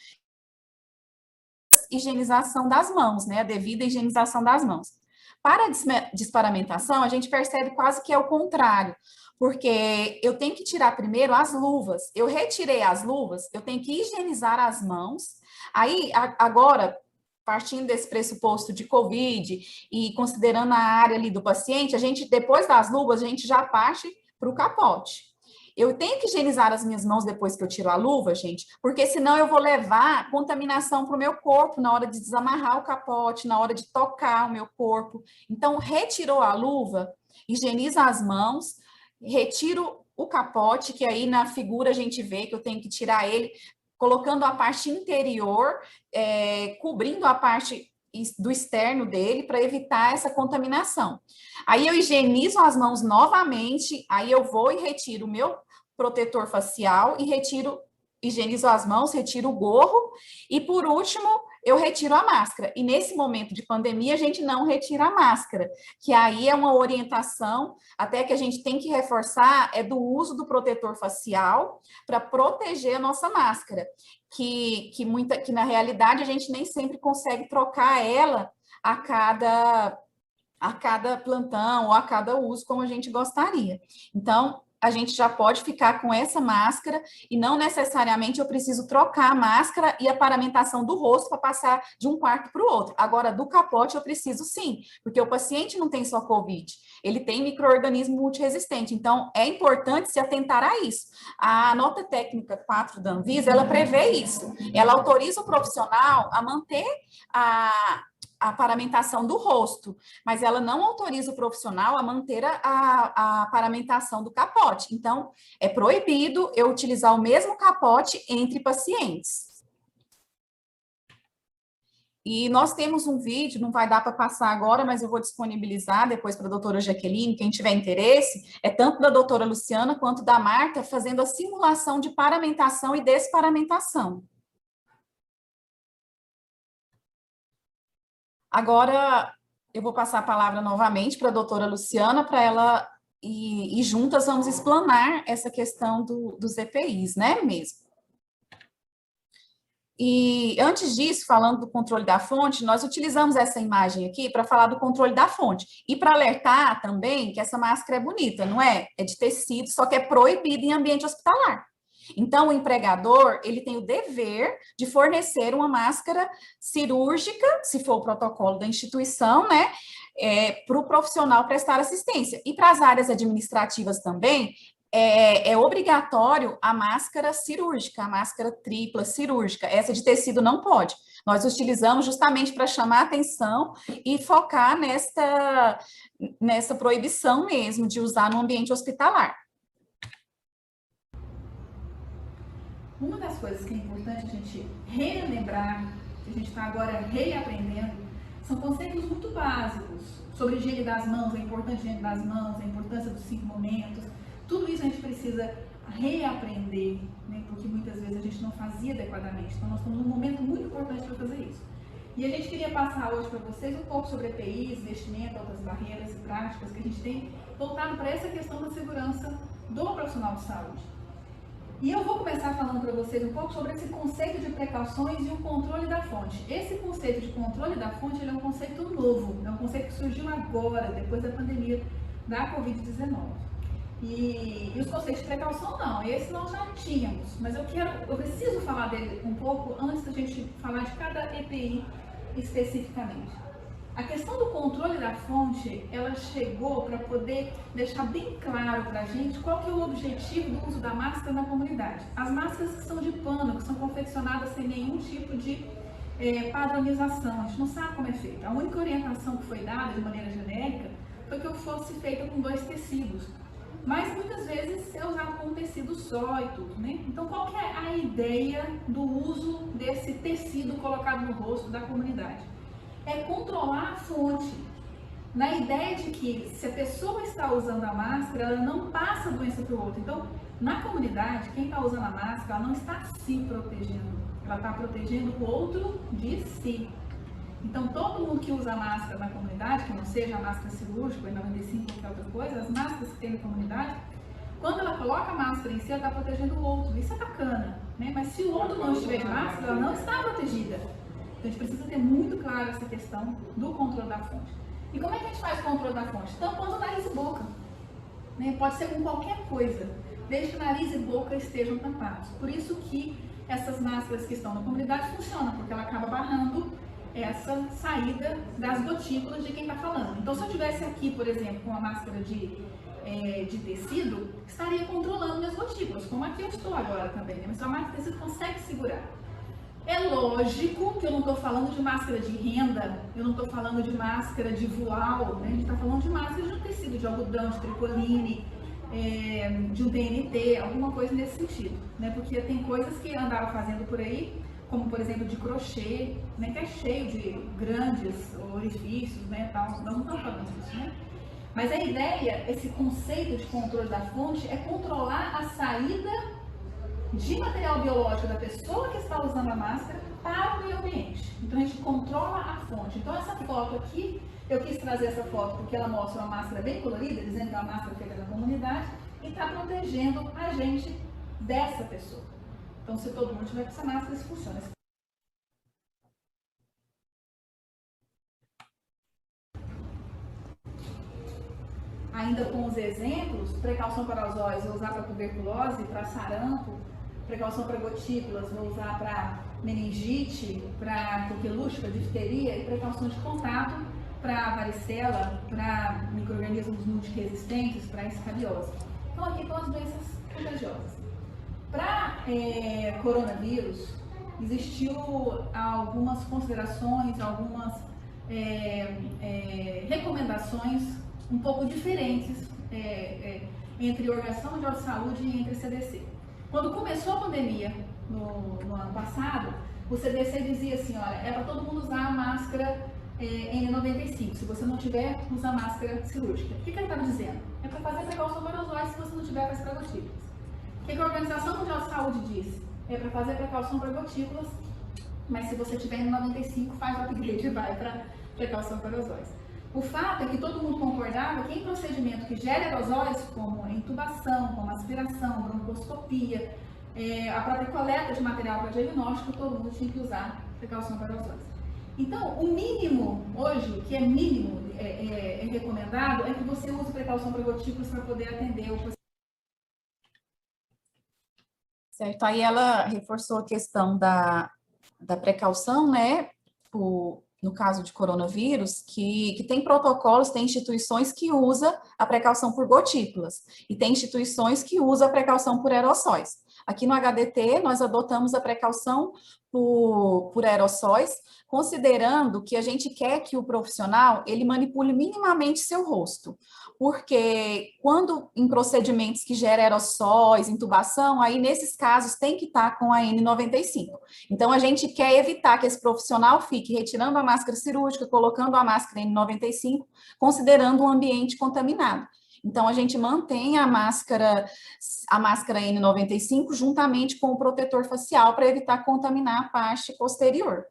Higienização das mãos, né? A devida higienização das mãos. Para a desparamentação, a gente percebe quase que é o contrário, porque eu tenho que tirar primeiro as luvas. Eu retirei as luvas, eu tenho que higienizar as mãos. Aí, agora, partindo desse pressuposto de COVID e considerando a área ali do paciente, a gente, depois das luvas, a gente já parte para o capote. Eu tenho que higienizar as minhas mãos depois que eu tiro a luva, gente, porque senão eu vou levar contaminação para o meu corpo na hora de desamarrar o capote, na hora de tocar o meu corpo. Então, retirou a luva, higieniza as mãos, retiro o capote, que aí na figura a gente vê que eu tenho que tirar ele, colocando a parte interior, cobrindo a parte do externo dele para evitar essa contaminação. Aí eu higienizo as mãos novamente, aí eu vou e retiro o meu protetor facial e higienizo as mãos, retiro o gorro e por último eu retiro a máscara. E nesse momento de pandemia a gente não retira a máscara, que aí é uma orientação até que a gente tem que reforçar do uso do protetor facial para proteger a nossa máscara, que na realidade a gente nem sempre consegue trocar ela a cada plantão ou a cada uso como a gente gostaria. Então, a gente já pode ficar com essa máscara e não necessariamente eu preciso trocar a máscara e a paramentação do rosto para passar de um quarto para o outro. Agora, do capote eu preciso sim, porque o paciente não tem só COVID, ele tem micro-organismo multiresistente, então é importante se atentar a isso. A nota técnica 4 da Anvisa, ela prevê isso, ela autoriza o profissional a manter a paramentação do rosto, mas ela não autoriza o profissional a manter a paramentação do capote. Então, é proibido eu utilizar o mesmo capote entre pacientes. E nós temos um vídeo, não vai dar para passar agora, mas eu vou disponibilizar depois para a doutora Jaqueline, quem tiver interesse, é tanto da doutora Luciana quanto da Marta, fazendo a simulação de paramentação e desparamentação. Agora, eu vou passar a palavra novamente para a doutora Luciana, para ela, e juntas vamos explanar essa questão dos EPIs, né, mesmo. E antes disso, falando do controle da fonte, nós utilizamos essa imagem aqui para falar do controle da fonte. E para alertar também que essa máscara é bonita, não é? É de tecido, só que é proibido em ambiente hospitalar. Então, o empregador, ele tem o dever de fornecer uma máscara cirúrgica, se for o protocolo da instituição, né? Para o profissional prestar assistência. E para as áreas administrativas também, é obrigatório a máscara cirúrgica, a máscara tripla cirúrgica. Essa de tecido não pode. Nós utilizamos justamente para chamar a atenção e focar nessa proibição mesmo de usar no ambiente hospitalar. Uma das coisas que é importante a gente relembrar, que a gente está agora reaprendendo, são conceitos muito básicos sobre higiene das mãos, a importância da higiene das mãos, a importância dos 5 momentos. Tudo isso a gente precisa reaprender, né? Porque muitas vezes a gente não fazia adequadamente. Então, nós estamos num momento muito importante para fazer isso. E a gente queria passar hoje para vocês um pouco sobre EPIs, vestimenta, outras barreiras e práticas que a gente tem voltado para essa questão da segurança do profissional de saúde. E eu vou começar falando para vocês um pouco sobre esse conceito de precauções e o controle da fonte. Esse conceito de controle da fonte ele é um conceito novo, é um conceito que surgiu agora, depois da pandemia da Covid-19. E os conceitos de precaução não, esse nós já tínhamos, mas eu preciso falar dele um pouco antes da gente falar de cada EPI especificamente. A questão do controle da fonte, ela chegou para poder deixar bem claro para a gente qual que é o objetivo do uso da máscara na comunidade. As máscaras que são de pano, que são confeccionadas sem nenhum tipo de padronização, a gente não sabe como é feita. A única orientação que foi dada de maneira genérica foi que eu fosse feita com 2 tecidos. Mas muitas vezes é usado como tecido só e tudo, né? Então, qual que é a ideia do uso desse tecido colocado no rosto da comunidade? É controlar a fonte, na ideia de que se a pessoa está usando a máscara, ela não passa a doença para o outro. Então, na comunidade, quem está usando a máscara, ela não está se protegendo, ela está protegendo o outro de si. Então, todo mundo que usa máscara na comunidade, que não seja a máscara cirúrgica, ou 95 ou qualquer outra coisa, as máscaras que tem na comunidade, quando ela coloca a máscara em si, ela está protegendo o outro. Isso é bacana, né? Mas se o outro não estiver de máscara, ela não está protegida. Então, a gente precisa ter muito claro essa questão do controle da fonte. E como é que a gente faz o controle da fonte? Tampando nariz e boca. Né? Pode ser com qualquer coisa, desde que nariz e boca estejam tampados. Por isso que essas máscaras que estão na comunidade funcionam, porque ela acaba barrando essa saída das gotículas de quem está falando. Então, se eu tivesse aqui, por exemplo, com a máscara de tecido, estaria controlando minhas gotículas, como aqui eu estou agora também, né? Mas a máscara de tecido consegue segurar. É lógico que eu não estou falando de máscara de renda, eu não estou falando de máscara de voal, né? A gente está falando de máscara de um tecido de algodão, de tricoline, de um TNT, alguma coisa nesse sentido, né? Porque tem coisas que andava fazendo por aí, como por exemplo de crochê, né, que é cheio de grandes orifícios, né, tal. Nós não estamos falando disso, né? Mas a ideia, esse conceito de controle da fonte é controlar a saída de material biológico da pessoa que está usando a máscara para o meio ambiente. Então a gente controla a fonte. Então essa foto aqui, eu quis trazer essa foto porque ela mostra uma máscara bem colorida, dizendo que é uma máscara feita na comunidade e está protegendo a gente dessa pessoa. Então, se todo mundo tiver com essa máscara, isso funciona. Ainda com os exemplos, precaução para os olhos, vou usar para tuberculose, para sarampo, precaução para gotículas, vou usar para meningite, para coqueluche, para difteria, e precaução de contato para varicela, para micro-organismos multiresistentes, para escabiose. Então, aqui estão as doenças contagiosas. Para coronavírus, existiu algumas considerações, algumas recomendações um pouco diferentes entre a Organização Mundial de Saúde e entre a CDC. Quando começou a pandemia no ano passado, o CDC dizia assim, olha, é para todo mundo usar a máscara N95. Se você não tiver, usa a máscara cirúrgica. O que ele estava dizendo? É para fazer precaução para os olhos se você não tiver para as gotículas. O que a Organização Mundial de Saúde diz? É para fazer precaução para gotículas, mas se você tiver N95, faz o upgrade e vai para precaução para aerosóis. O fato é que todo mundo concordava que em procedimento que gera aerosóis, como intubação, como aspiração, broncoscopia, a própria coleta de material para diagnóstico, todo mundo tinha que usar precaução para aerosóis. Então, o mínimo hoje, que é mínimo, é recomendado, é que você use precaução para gotículas para poder atender o paciente. Certo, aí ela reforçou a questão da precaução, né, no caso de coronavírus, que tem protocolos, tem instituições que usam a precaução por gotículas, e tem instituições que usam a precaução por aerossóis. Aqui no HDT, nós adotamos a precaução por aerossóis, considerando que a gente quer que o profissional, ele manipule minimamente seu rosto, porque quando em procedimentos que geram aerossóis, intubação, aí nesses casos tem que estar com a N95. Então, a gente quer evitar que esse profissional fique retirando a máscara cirúrgica, colocando a máscara N95, considerando um ambiente contaminado. Então, a gente mantém a máscara N95 juntamente com o protetor facial para evitar contaminar a parte posterior.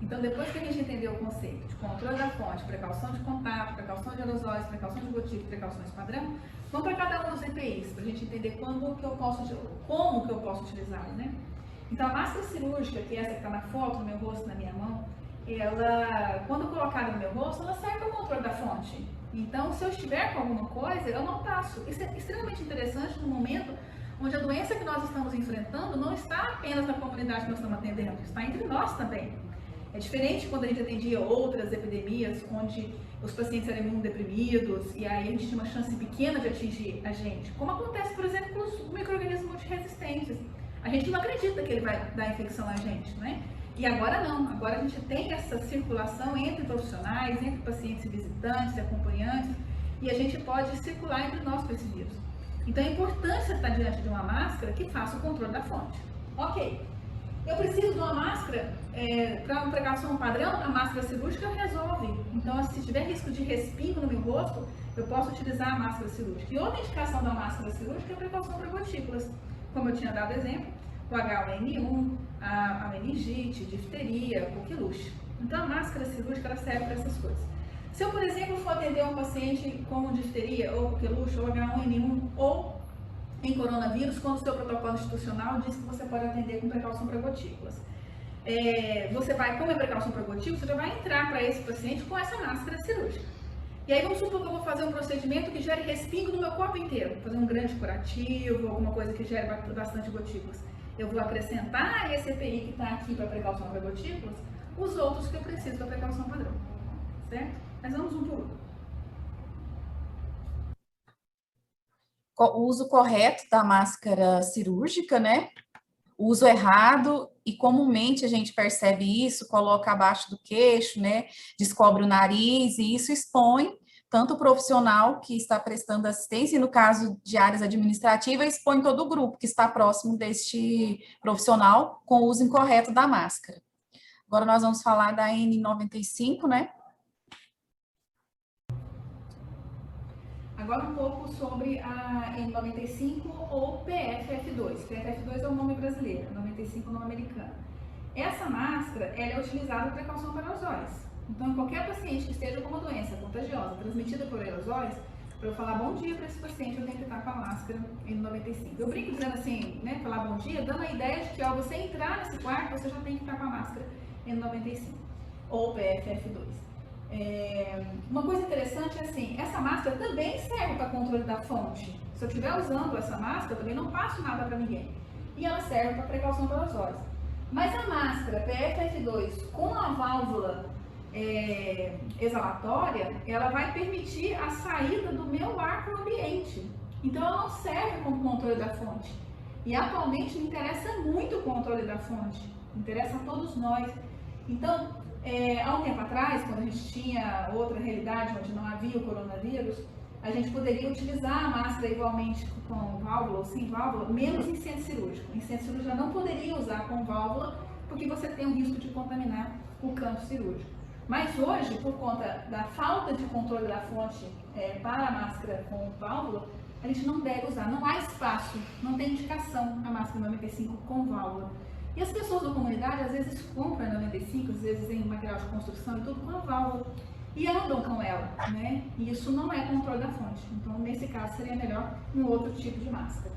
Então, depois que a gente entendeu o conceito de controle da fonte, precaução de contato, precaução de aerosóis, precaução de gotículas, precauções padrão, vamos para cada um dos EPIs, para a gente entender como que eu posso utilizar, né? Então, a máscara cirúrgica, que é essa que está na foto, no meu rosto, na minha mão, ela, quando colocada no meu rosto, ela serve para o controle da fonte. Então, se eu estiver com alguma coisa, eu não passo. Isso é extremamente interessante no momento onde a doença que nós estamos enfrentando não está apenas na comunidade que nós estamos atendendo, está entre nós também. É diferente quando a gente atendia outras epidemias, onde os pacientes eram imunodeprimidos e aí a gente tinha uma chance pequena de atingir a gente. Como acontece, por exemplo, com os micro-organismos multiresistentes. A gente não acredita que ele vai dar infecção a gente, né? E agora não. Agora a gente tem essa circulação entre profissionais, entre pacientes e visitantes e acompanhantes, e a gente pode circular entre nós com esse vírus. Então, a importância de estar diante de uma máscara que faça o controle da fonte. Ok. Eu preciso de uma máscara para uma precaução padrão, a máscara cirúrgica resolve. Então, se tiver risco de respingo no meu rosto, eu posso utilizar a máscara cirúrgica. E outra indicação da máscara cirúrgica é a precaução para gotículas. Como eu tinha dado exemplo, o H1N1, a meningite, difteria, coqueluche. Então, a máscara cirúrgica ela serve para essas coisas. Se eu, por exemplo, for atender um paciente com difteria, ou coqueluche, ou H1N1, ou em coronavírus, quando o seu protocolo institucional diz que você pode atender com precaução para gotículas. Você vai, como é precaução para gotículas, você já vai entrar para esse paciente com essa máscara cirúrgica. E aí vamos supor que eu vou fazer um procedimento que gere respingo no meu corpo inteiro, fazer um grande curativo, alguma coisa que gere bastante gotículas. Eu vou acrescentar a esse EPI que está aqui para precaução para gotículas, os outros que eu preciso da precaução padrão, certo? Mas vamos um por um. O uso correto da máscara cirúrgica, né? O uso errado, e comumente a gente percebe isso, coloca abaixo do queixo, né? Descobre o nariz, e isso expõe tanto o profissional que está prestando assistência, e no caso de áreas administrativas, expõe todo o grupo que está próximo deste profissional com o uso incorreto da máscara. Agora nós vamos falar da N95, né? Agora um pouco sobre a N95 ou PFF2. PFF2 é o nome brasileiro, 95 é o nome americano. Essa máscara ela é utilizada para precaução para aerosóis. Então, qualquer paciente que esteja com uma doença contagiosa transmitida por aerosóis, para eu falar bom dia para esse paciente, eu tenho que estar com a máscara N95. Eu brinco dizendo assim, né, falar bom dia, dando a ideia de que ao você entrar nesse quarto, você já tem que estar com a máscara N95 ou PFF2. Uma coisa interessante é assim, essa máscara também serve para controle da fonte. Se eu estiver usando essa máscara, eu também não passo nada para ninguém. E ela serve para precaução para aerosóis. Mas a máscara PFF2 com a válvula exalatória, ela vai permitir a saída do meu ar para o ambiente. Então, ela não serve como controle da fonte. E atualmente me interessa muito o controle da fonte. Interessa a todos nós. Então, há um tempo atrás, quando a gente tinha outra realidade onde não havia o coronavírus, a gente poderia utilizar a máscara igualmente com válvula ou sem válvula, menos em centro cirúrgico. Em centro cirúrgico já não poderia usar com válvula, porque você tem o risco de contaminar o campo cirúrgico. Mas hoje, por conta da falta de controle da fonte para a máscara com válvula, a gente não deve usar, não há espaço, não tem indicação a máscara 95 com válvula. E as pessoas da comunidade às vezes compram a 95, às vezes em material de construção e tudo com a válvula, e andam com ela, né? E isso não é controle da fonte. Então, nesse caso, seria melhor um outro tipo de máscara.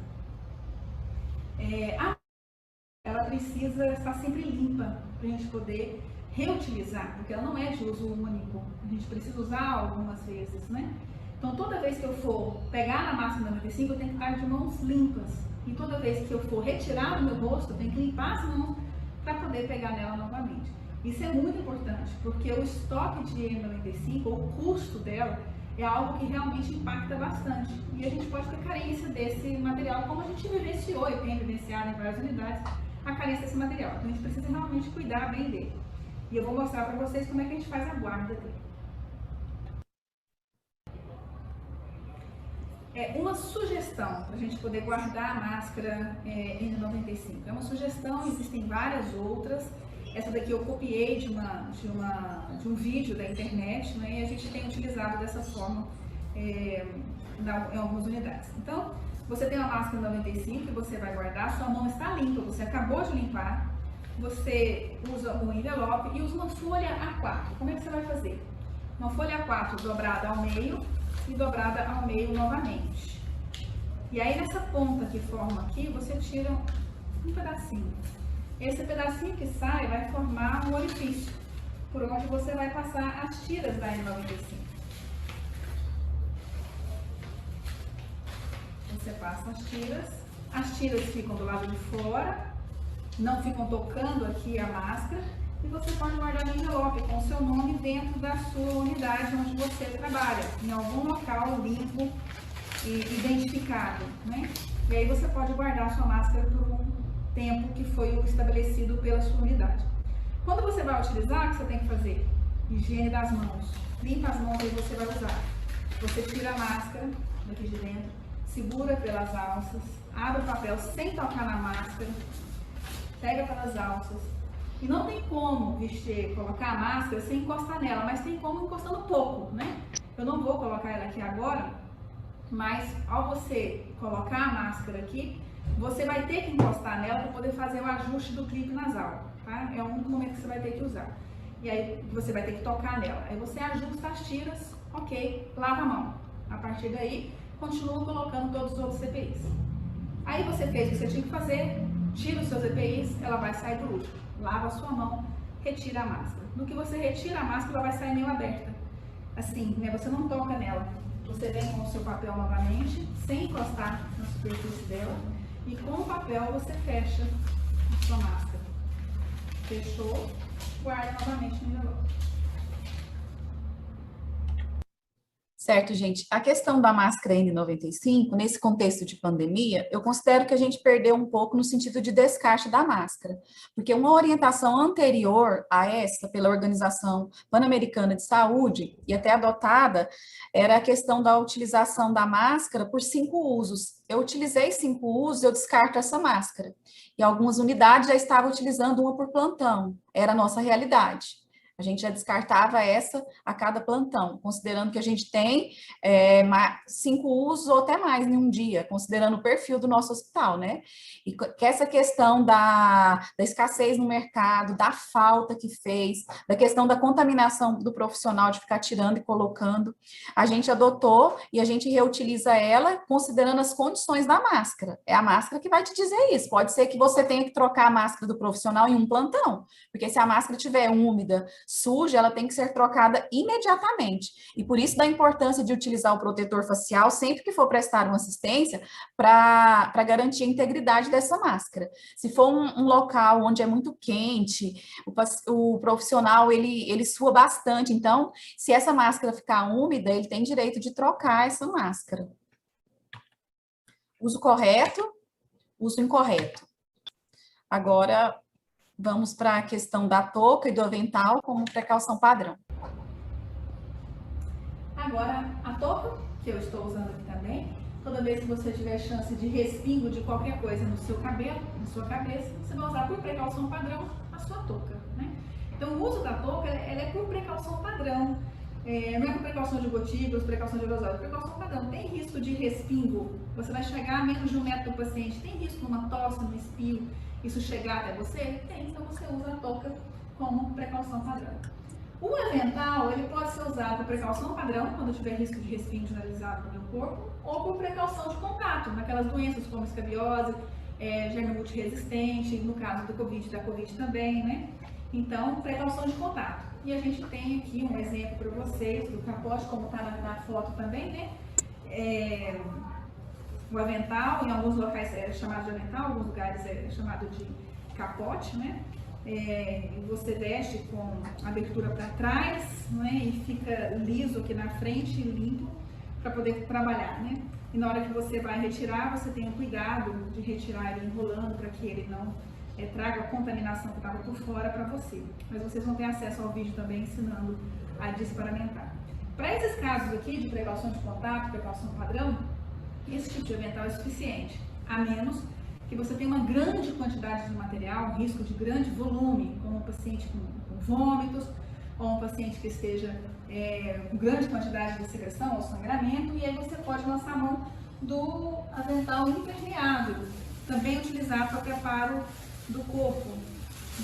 Ela precisa estar sempre limpa para a gente poder reutilizar, porque ela não é de uso único. A gente precisa usar algumas vezes, né? Então, toda vez que eu for pegar na máscara 95, eu tenho que estar de mãos limpas. E toda vez que eu for retirar do meu rosto, eu tenho que limpar as mãos para poder pegar nela novamente. Isso é muito importante, porque o estoque de N95, ou o custo dela, é algo que realmente impacta bastante. E a gente pode ter carência desse material, como a gente vivenciou e tem vivenciado em várias unidades, a carência desse material. Então, a gente precisa realmente cuidar bem dele. E eu vou mostrar para vocês como é que a gente faz a guarda dele. Uma sugestão para a gente poder guardar a máscara N95. É uma sugestão, existem várias outras. Essa daqui eu copiei de um vídeo da internet, né, e a gente tem utilizado dessa forma em algumas unidades. Então, você tem uma máscara 95 que você vai guardar, sua mão está limpa, você acabou de limpar, você usa um envelope e usa uma folha A4. Como é que você vai fazer? Uma folha A4 dobrada ao meio e dobrada ao meio novamente. E aí nessa ponta que forma aqui, você tira um pedacinho. Esse pedacinho que sai vai formar um orifício, por onde você vai passar as tiras da N95. Você passa as tiras ficam do lado de fora, não ficam tocando aqui a máscara, e você pode guardar no envelope com o seu nome dentro da sua unidade onde você trabalha, em algum local limpo e identificado, né? E aí você pode guardar a sua máscara por um tempo que foi estabelecido pela sua unidade. Quando você vai utilizar, o que você tem que fazer? Higiene das mãos. Limpa as mãos e você vai usar. Você tira a máscara daqui de dentro, segura pelas alças, abre o papel sem tocar na máscara, pega pelas alças. E não tem como colocar a máscara sem encostar nela, mas tem como encostando pouco, né? Eu não vou colocar ela aqui agora, mas ao você colocar a máscara aqui, você vai ter que encostar nela para poder fazer o ajuste do clipe nasal, tá? É o único momento que você vai ter que usar. E aí você vai ter que tocar nela. Aí você ajusta as tiras, ok, lava a mão. A partir daí, continua colocando todos os outros EPIs. Aí você fez o que você tinha que fazer, tira os seus EPIs, ela vai sair por último. Lava a sua mão, retira a máscara. No que você retira a máscara, ela vai sair meio aberta. Assim, né? Você não toca nela. Você vem com o seu papel novamente, sem encostar na superfície dela. E com o papel você fecha a sua máscara. Fechou, guarda novamente no envelope. Certo, gente. A questão da máscara N95, nesse contexto de pandemia, eu considero que a gente perdeu um pouco no sentido de descarte da máscara, porque uma orientação anterior a essa, pela Organização Pan-Americana de Saúde, e até adotada, era a questão da utilização da máscara por 5 usos. Eu utilizei 5 usos, eu descarto essa máscara. E algumas unidades já estavam utilizando uma por plantão, era a nossa realidade. A gente já descartava essa a cada plantão, considerando que a gente tem 5 usos ou até mais em um dia, considerando o perfil do nosso hospital, né? E que essa questão da escassez no mercado, da falta que fez, da questão da contaminação do profissional de ficar tirando e colocando, a gente adotou e a gente reutiliza ela considerando as condições da máscara. É a máscara que vai te dizer isso. Pode ser que você tenha que trocar a máscara do profissional em um plantão, porque se a máscara estiver úmida, suja, ela tem que ser trocada imediatamente. E por isso da importância de utilizar o protetor facial sempre que for prestar uma assistência para garantir a integridade dessa máscara. Se for um local onde é muito quente, o profissional, ele sua bastante, então, se essa máscara ficar úmida, ele tem direito de trocar essa máscara. Uso correto, uso incorreto. Agora, vamos para a questão da touca e do avental como precaução padrão. Agora, a touca, que eu estou usando aqui também. Toda vez que você tiver chance de respingo de qualquer coisa no seu cabelo, na sua cabeça, você vai usar por precaução padrão a sua touca, né? Então, o uso da touca, ela é por precaução padrão. Não é por precaução de gotículas, precaução de aerosol, é por precaução padrão. Tem risco de respingo, você vai chegar a menos de 1 metro do paciente, tem risco de uma tosse, um espirro, isso chegar até você? Tem, então você usa a touca como precaução padrão. O avental, ele pode ser usado por precaução padrão, quando tiver risco de respingo generalizado no meu corpo, ou por precaução de contato, naquelas doenças como escabiose, germe multiresistente, no caso do Covid, da Covid também, né? Então, precaução de contato. E a gente tem aqui um exemplo para vocês do capote, como está na foto também, né? O avental, em alguns locais é chamado de avental, em alguns lugares é chamado de capote, né? Você veste com a abertura para trás, né? E fica liso aqui na frente, limpo, para poder trabalhar, né? E na hora que você vai retirar, você tem o cuidado de retirar ele enrolando para que ele não traga a contaminação que estava por fora para você. Mas vocês vão ter acesso ao vídeo também ensinando a desparamentar. Para esses casos aqui de precaução de contato, precaução padrão, esse tipo de avental é suficiente, a menos que você tenha uma grande quantidade de material, um risco de grande volume, como um paciente com vômitos, ou um paciente que esteja com grande quantidade de secreção ou sangramento, e aí você pode lançar a mão do avental impermeável, também utilizado para preparo do corpo,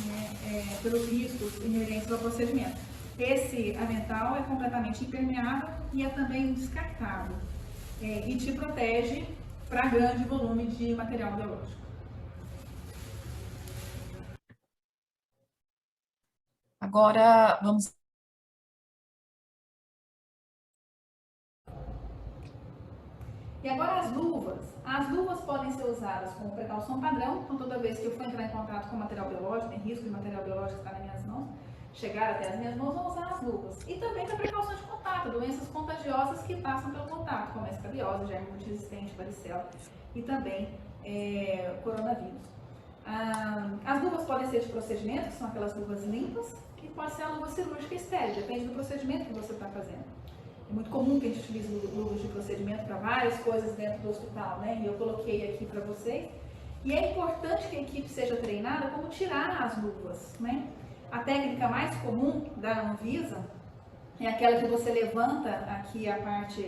né, pelos riscos inerentes ao procedimento. Esse avental é completamente impermeável e é também descartável e te protege para grande volume de material biológico. Agora vamos. E agora as luvas. As luvas podem ser usadas como precaução padrão, então toda vez que eu for entrar em contato com material biológico, tem risco de material biológico estar nas minhas mãos, chegar até as minhas mãos, vou usar as luvas. E também para precaução de contato, doenças contagiosas que passam pelo contato, como a escabiose, germe multiresistente, varicela e também coronavírus. As luvas podem ser de procedimento, que são aquelas luvas limpas, e pode ser a luva cirúrgica estéril, depende do procedimento que você está fazendo. É muito comum que a gente utilize luvas de procedimento para várias coisas dentro do hospital, né? E eu coloquei aqui para vocês. E é importante que a equipe seja treinada como tirar as luvas, né? A técnica mais comum da Anvisa é aquela que você levanta aqui a parte,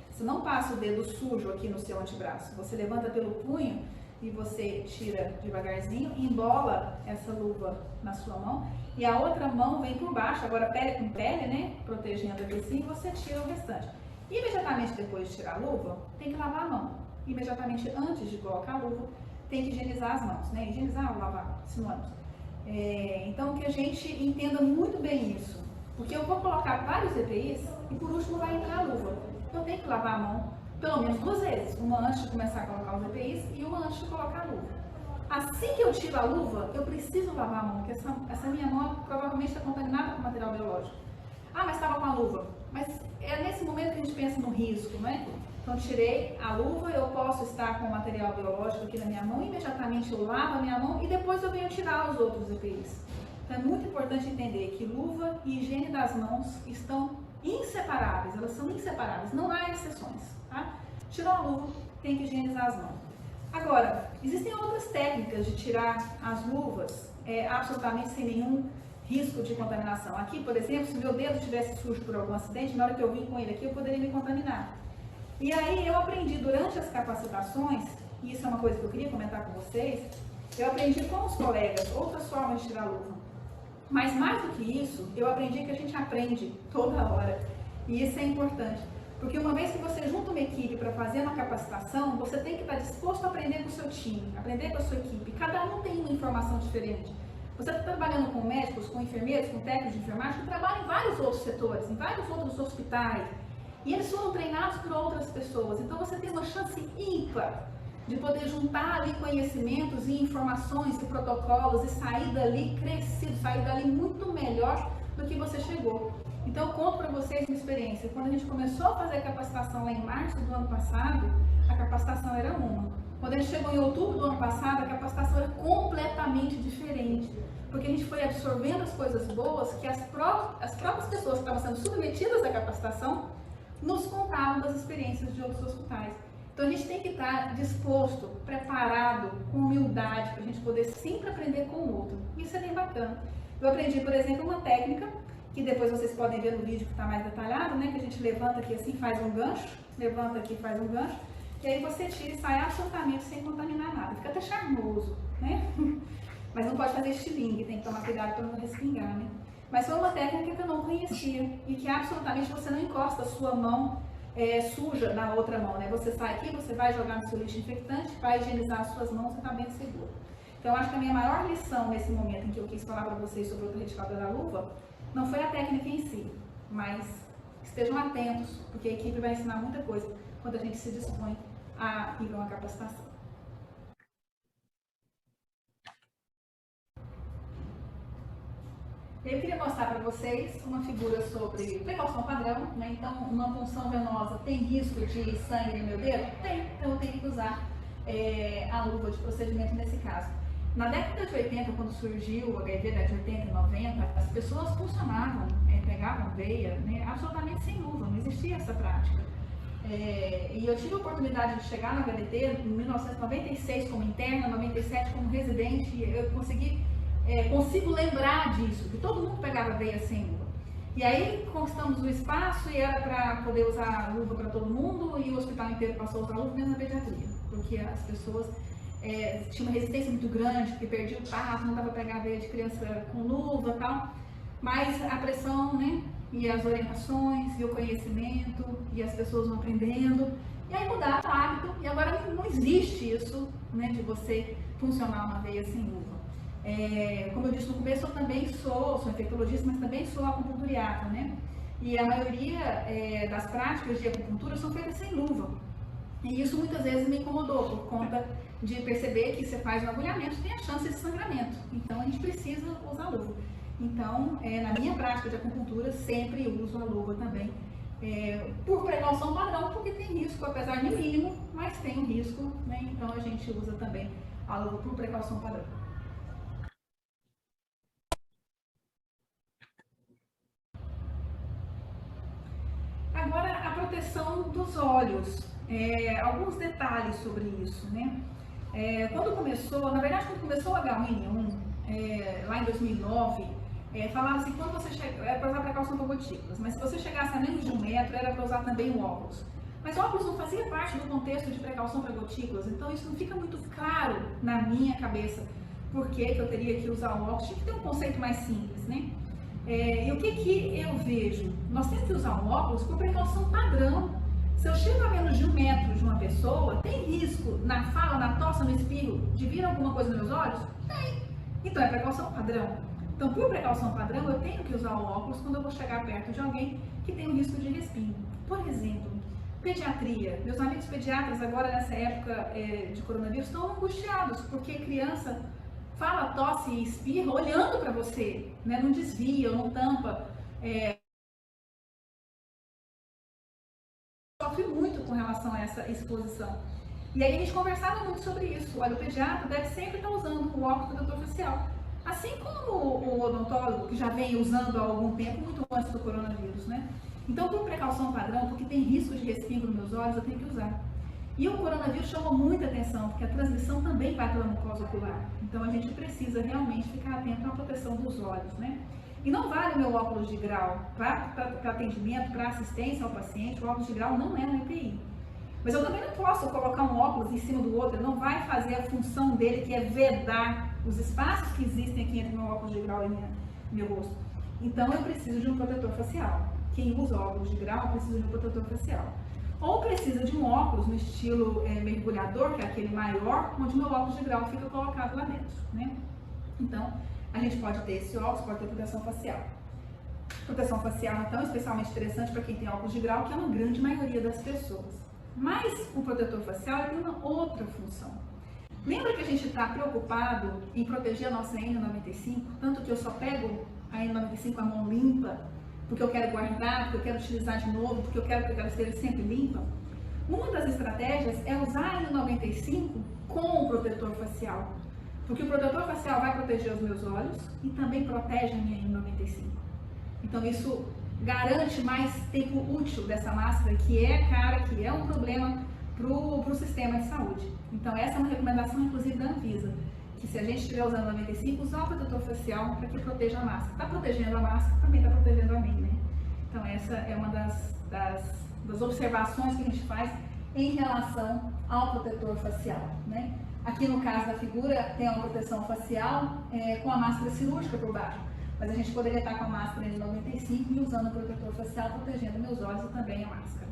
você não passa o dedo sujo aqui no seu antebraço, você levanta pelo punho e você tira devagarzinho, embola essa luva na sua mão e a outra mão vem por baixo, agora pele com pele, né, protegendo aqui assim, e você tira o restante. Imediatamente depois de tirar a luva, tem que lavar a mão. Imediatamente antes de colocar a luva, tem que higienizar as mãos, né, higienizar ou lavar, sinônimos. Então que a gente entenda muito bem isso, porque eu vou colocar vários EPIs e por último vai entrar a luva. Eu tenho que lavar a mão pelo menos 2 vezes, uma antes de começar a colocar os EPIs e uma antes de colocar a luva. Assim que eu tiro a luva, eu preciso lavar a mão, porque essa minha mão provavelmente está contaminada com material biológico. Ah, mas estava com a luva. Mas é nesse momento que a gente pensa no risco, né? Então, tirei a luva, eu posso estar com o material biológico aqui na minha mão, imediatamente eu lavo a minha mão e depois eu venho tirar os outros EPIs. Então, é muito importante entender que luva e higiene das mãos estão inseparáveis, elas são inseparáveis, não há exceções. Tá? Tirou a luva, tem que higienizar as mãos. Agora, existem outras técnicas de tirar as luvas absolutamente sem nenhum risco de contaminação. Aqui, por exemplo, se meu dedo estivesse sujo por algum acidente, na hora que eu vim com ele aqui, eu poderia me contaminar. E aí eu aprendi durante as capacitações, e isso é uma coisa que eu queria comentar com vocês, eu aprendi com os colegas outras formas de tirar a luva. Mas mais do que isso, eu aprendi que a gente aprende toda hora. E isso é importante. Porque uma vez que você junta uma equipe para fazer uma capacitação, você tem que estar disposto a aprender com o seu time, aprender com a sua equipe. Cada um tem uma informação diferente. Você está trabalhando com médicos, com enfermeiros, com técnicos de enfermagem, que trabalham em vários outros setores, em vários outros hospitais. E eles foram treinados por outras pessoas. Então você tem uma chance ímpar de poder juntar ali conhecimentos e informações e protocolos e sair dali crescido, sair dali muito melhor do que você chegou. Então eu conto para vocês uma experiência. Quando a gente começou a fazer a capacitação lá em março do ano passado, a capacitação era uma. Quando a gente chegou em outubro do ano passado, a capacitação era completamente diferente. Porque a gente foi absorvendo as coisas boas que as próprias pessoas que estavam sendo submetidas à capacitação nos contavam das experiências de outros hospitais. Então a gente tem que estar disposto, preparado, com humildade, para a gente poder sempre aprender com o outro. Isso é bem bacana. Eu aprendi, por exemplo, uma técnica, que depois vocês podem ver no vídeo que está mais detalhado, né? Que a gente levanta aqui assim, faz um gancho, levanta aqui, faz um gancho, e aí você tira e sai absolutamente sem contaminar nada. Fica até charmoso, né? Mas não pode fazer estilingue, tem que tomar cuidado para não respingar, né? Mas foi uma técnica que eu não conhecia e que absolutamente você não encosta a sua mão suja na outra mão, né? Você sai aqui, você vai jogar no seu lixo infectante, vai higienizar as suas mãos, você está bem seguro. Então, acho que a minha maior lição nesse momento em que eu quis falar para vocês sobre outra reticada da luva, não foi a técnica em si, mas estejam atentos, porque a equipe vai ensinar muita coisa quando a gente se dispõe a ir para uma capacitação. Eu queria mostrar para vocês uma figura sobre precaução padrão, né? Então, uma punção venosa tem risco de sangue no meu dedo? Tem, então eu tenho que usar a luva de procedimento nesse caso. Na década de 80, quando surgiu o HIV, década de 80 e 90, as pessoas funcionavam, pegavam veia, né? Absolutamente sem luva, não existia essa prática. E eu tive a oportunidade de chegar na HDT em 1996 como interna, 97 como residente, e eu consigo lembrar disso, que todo mundo pegava veia sem luva. E aí conquistamos o espaço e era para poder usar luva para todo mundo, e o hospital inteiro passou a usar luva, mesmo na pediatria, porque as pessoas tinham uma resistência muito grande, porque perdia o tato, não dava para pegar a veia de criança com luva e tal. Mas a pressão, né, e as orientações, e o conhecimento, e as pessoas vão aprendendo, e aí mudaram o hábito, e agora não existe isso, né, de você funcionar uma veia sem luva. Como eu disse no começo, eu também sou infectologista, mas também sou acupunturiata, né? E a maioria das práticas de acupuntura são feitas sem luva. E isso muitas vezes me incomodou, por conta de perceber que você faz um agulhamento e tem a chance de sangramento. Então a gente precisa usar luva. Então, na minha prática de acupuntura, sempre uso a luva também, por precaução padrão, porque tem risco, apesar de mínimo, mas tem um risco, né? Então a gente usa também a luva por precaução padrão. Agora, a proteção dos olhos, alguns detalhes sobre isso, né? Quando começou o H1N1, lá em 2009, falava assim, quando você era para usar precaução para gotículas, mas se você chegasse a menos de 1 metro, era para usar também o óculos. Mas o óculos não fazia parte do contexto de precaução para gotículas, então isso não fica muito claro na minha cabeça, por que eu teria que usar o óculos. Tinha que ter um conceito mais simples, né? E o que eu vejo? Nós temos que usar um óculos por precaução padrão. Se eu chego a menos de 1 metro de uma pessoa, tem risco na fala, na tosse, no espirro, de vir alguma coisa nos meus olhos? Tem. Então é precaução padrão. Então, por precaução padrão, eu tenho que usar o óculos quando eu vou chegar perto de alguém que tem um risco de respingo. Por exemplo, pediatria. Meus amigos pediatras agora nessa época de coronavírus estão angustiados, porque criança fala, tosse e espirra olhando para você, né? Não desvia, não tampa. Sofre muito com relação a essa exposição. E aí a gente conversava muito sobre isso. Olha, o pediatra deve sempre estar usando o óculos protetor facial. Assim como o odontólogo, que já vem usando há algum tempo, muito antes do coronavírus, né? Então, por precaução padrão, porque tem risco de respingo nos meus olhos, eu tenho que usar. E o coronavírus chamou muita atenção, porque a transmissão também vai pela mucosa ocular. Então, a gente precisa realmente ficar atento à proteção dos olhos, né? E não vale o meu óculos de grau para atendimento, para assistência ao paciente. O óculos de grau não é um EPI. Mas eu também não posso colocar um óculos em cima do outro, ele não vai fazer a função dele, que é vedar os espaços que existem aqui entre meu óculos de grau e meu rosto. Então, eu preciso de um protetor facial. Quem usa óculos de grau precisa de um protetor facial. Ou precisa de um óculos no estilo mergulhador, que é aquele maior, onde meu óculos de grau fica colocado lá dentro, né? Então, a gente pode ter esse óculos, pode ter proteção facial. Proteção facial, então, é especialmente interessante para quem tem óculos de grau, que é uma grande maioria das pessoas. Mas o protetor facial tem uma outra função. Lembra que a gente está preocupado em proteger a nossa N95, tanto que eu só pego a N95 com a mão limpa, porque eu quero guardar, porque eu quero utilizar de novo, porque eu quero que ela esteja sempre limpa? Uma das estratégias é usar a N95 com o protetor facial, porque o protetor facial vai proteger os meus olhos e também protege a minha N95. Então isso garante mais tempo útil dessa máscara, que é cara, que é um problema para o sistema de saúde. Então, essa é uma recomendação, inclusive, da Anvisa, que se a gente estiver usando 95, usar o protetor facial para que proteja a máscara. Está protegendo a máscara, também está protegendo a mim, né? Então, essa é uma das observações que a gente faz em relação ao protetor facial, né? Aqui no caso da figura, tem uma proteção facial com a máscara cirúrgica por baixo, mas a gente poderia estar com a máscara N95 e usando o protetor facial, protegendo meus olhos e também a máscara.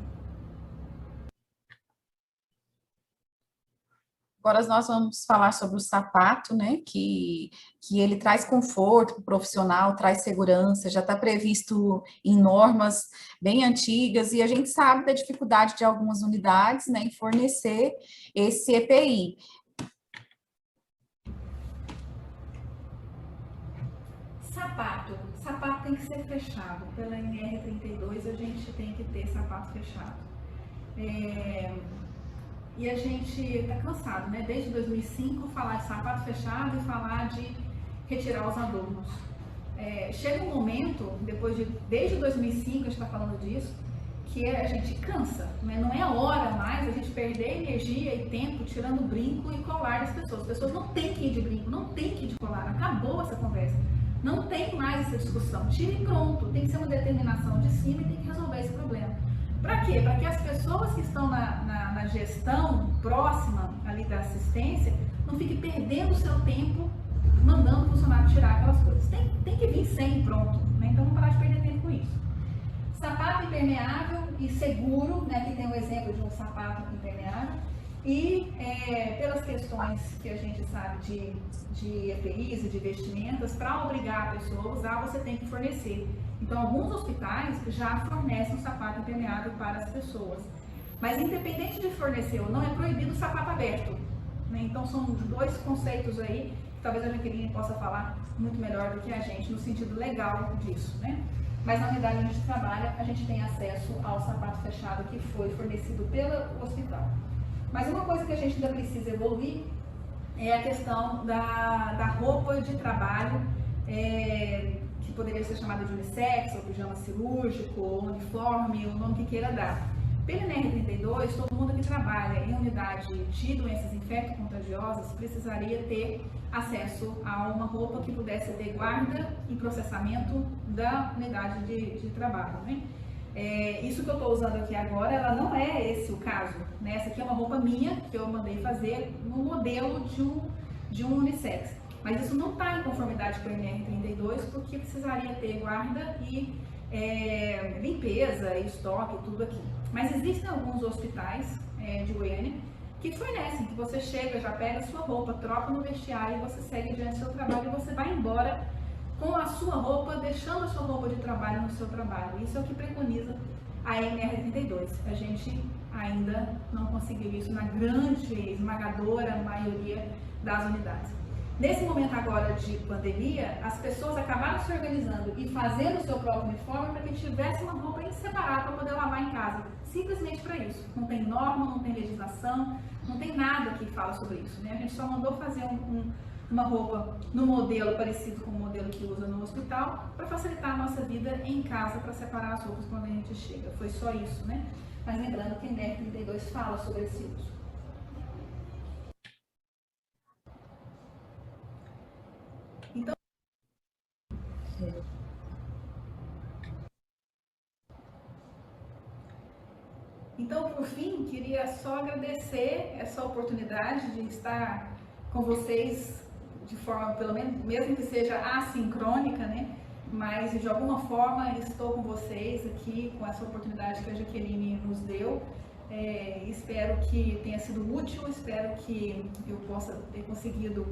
Agora nós vamos falar sobre o sapato, né, que ele traz conforto para o profissional, traz segurança, já está previsto em normas bem antigas, e a gente sabe da dificuldade de algumas unidades, né, em fornecer esse EPI. Sapato tem que ser fechado. Pela NR32 a gente tem que ter sapato fechado. E a gente está cansado, né? Desde 2005, falar de sapato fechado e falar de retirar os adornos. Chega um momento, desde 2005 a gente está falando disso, que a gente cansa, né? Não é hora mais a gente perder energia e tempo tirando brinco e colar das pessoas. As pessoas não têm que ir de brinco, não têm que ir de colar, acabou essa conversa. Não tem mais essa discussão, tire pronto, tem que ser uma determinação de cima e tem que resolver esse problema. Para quê? Para que as pessoas que estão na gestão próxima ali da assistência não fiquem perdendo o seu tempo mandando o funcionário tirar aquelas coisas. Tem que vir sem pronto, né? Então vamos parar de perder tempo com isso. Sapato impermeável e seguro, né? Aqui tem um exemplo de um sapato impermeável. E pelas questões que a gente sabe de EPIs e de vestimentas, para obrigar a pessoa a usar, você tem que fornecer. Então, alguns hospitais já fornecem um sapato impermeável para as pessoas. Mas, independente de fornecer ou não, é proibido o sapato aberto, né? Então, são dois conceitos aí, que talvez a Jaqueline possa falar muito melhor do que a gente, no sentido legal disso, né? Mas, na unidade onde a gente trabalha, a gente tem acesso ao sapato fechado que foi fornecido pelo hospital. Mas uma coisa que a gente ainda precisa evoluir é a questão da roupa de trabalho, que poderia ser chamada de unissex, ou pijama cirúrgico, ou uniforme, o nome que queira dar. Pela NR32, todo mundo que trabalha em unidade de doenças infecto-contagiosas precisaria ter acesso a uma roupa que pudesse ter guarda e processamento da unidade de trabalho, né? Isso que eu estou usando aqui agora, ela não é esse o caso, né? Essa aqui é uma roupa minha, que eu mandei fazer no modelo de um unissex. Mas isso não está em conformidade com a NR32, porque precisaria ter guarda e limpeza e estoque, tudo aqui. Mas existem alguns hospitais de Goiânia que fornecem, que você chega, já pega a sua roupa, troca no vestiário, e você segue diante do seu trabalho e você vai embora com a sua roupa, deixando a sua roupa de trabalho no seu trabalho. Isso é o que preconiza a NR32. A gente ainda não conseguiu isso na grande, esmagadora maioria das unidades. Nesse momento agora de pandemia, as pessoas acabaram se organizando e fazendo o seu próprio uniforme para que tivesse uma roupa separada para poder lavar em casa. Simplesmente para isso. Não tem norma, não tem legislação, não tem nada que fala sobre isso, né? A gente só mandou fazer uma roupa no modelo parecido com o modelo que usa no hospital, para facilitar a nossa vida em casa, para separar as roupas quando a gente chega. Foi só isso, né? Mas lembrando que a NR32 fala sobre esse uso. Então, por fim, queria só agradecer essa oportunidade de estar com vocês de forma, pelo menos, mesmo que seja assincrônica, né? Mas, de alguma forma, estou com vocês aqui, com essa oportunidade que a Jaqueline nos deu. Espero que tenha sido útil, espero que eu possa ter conseguido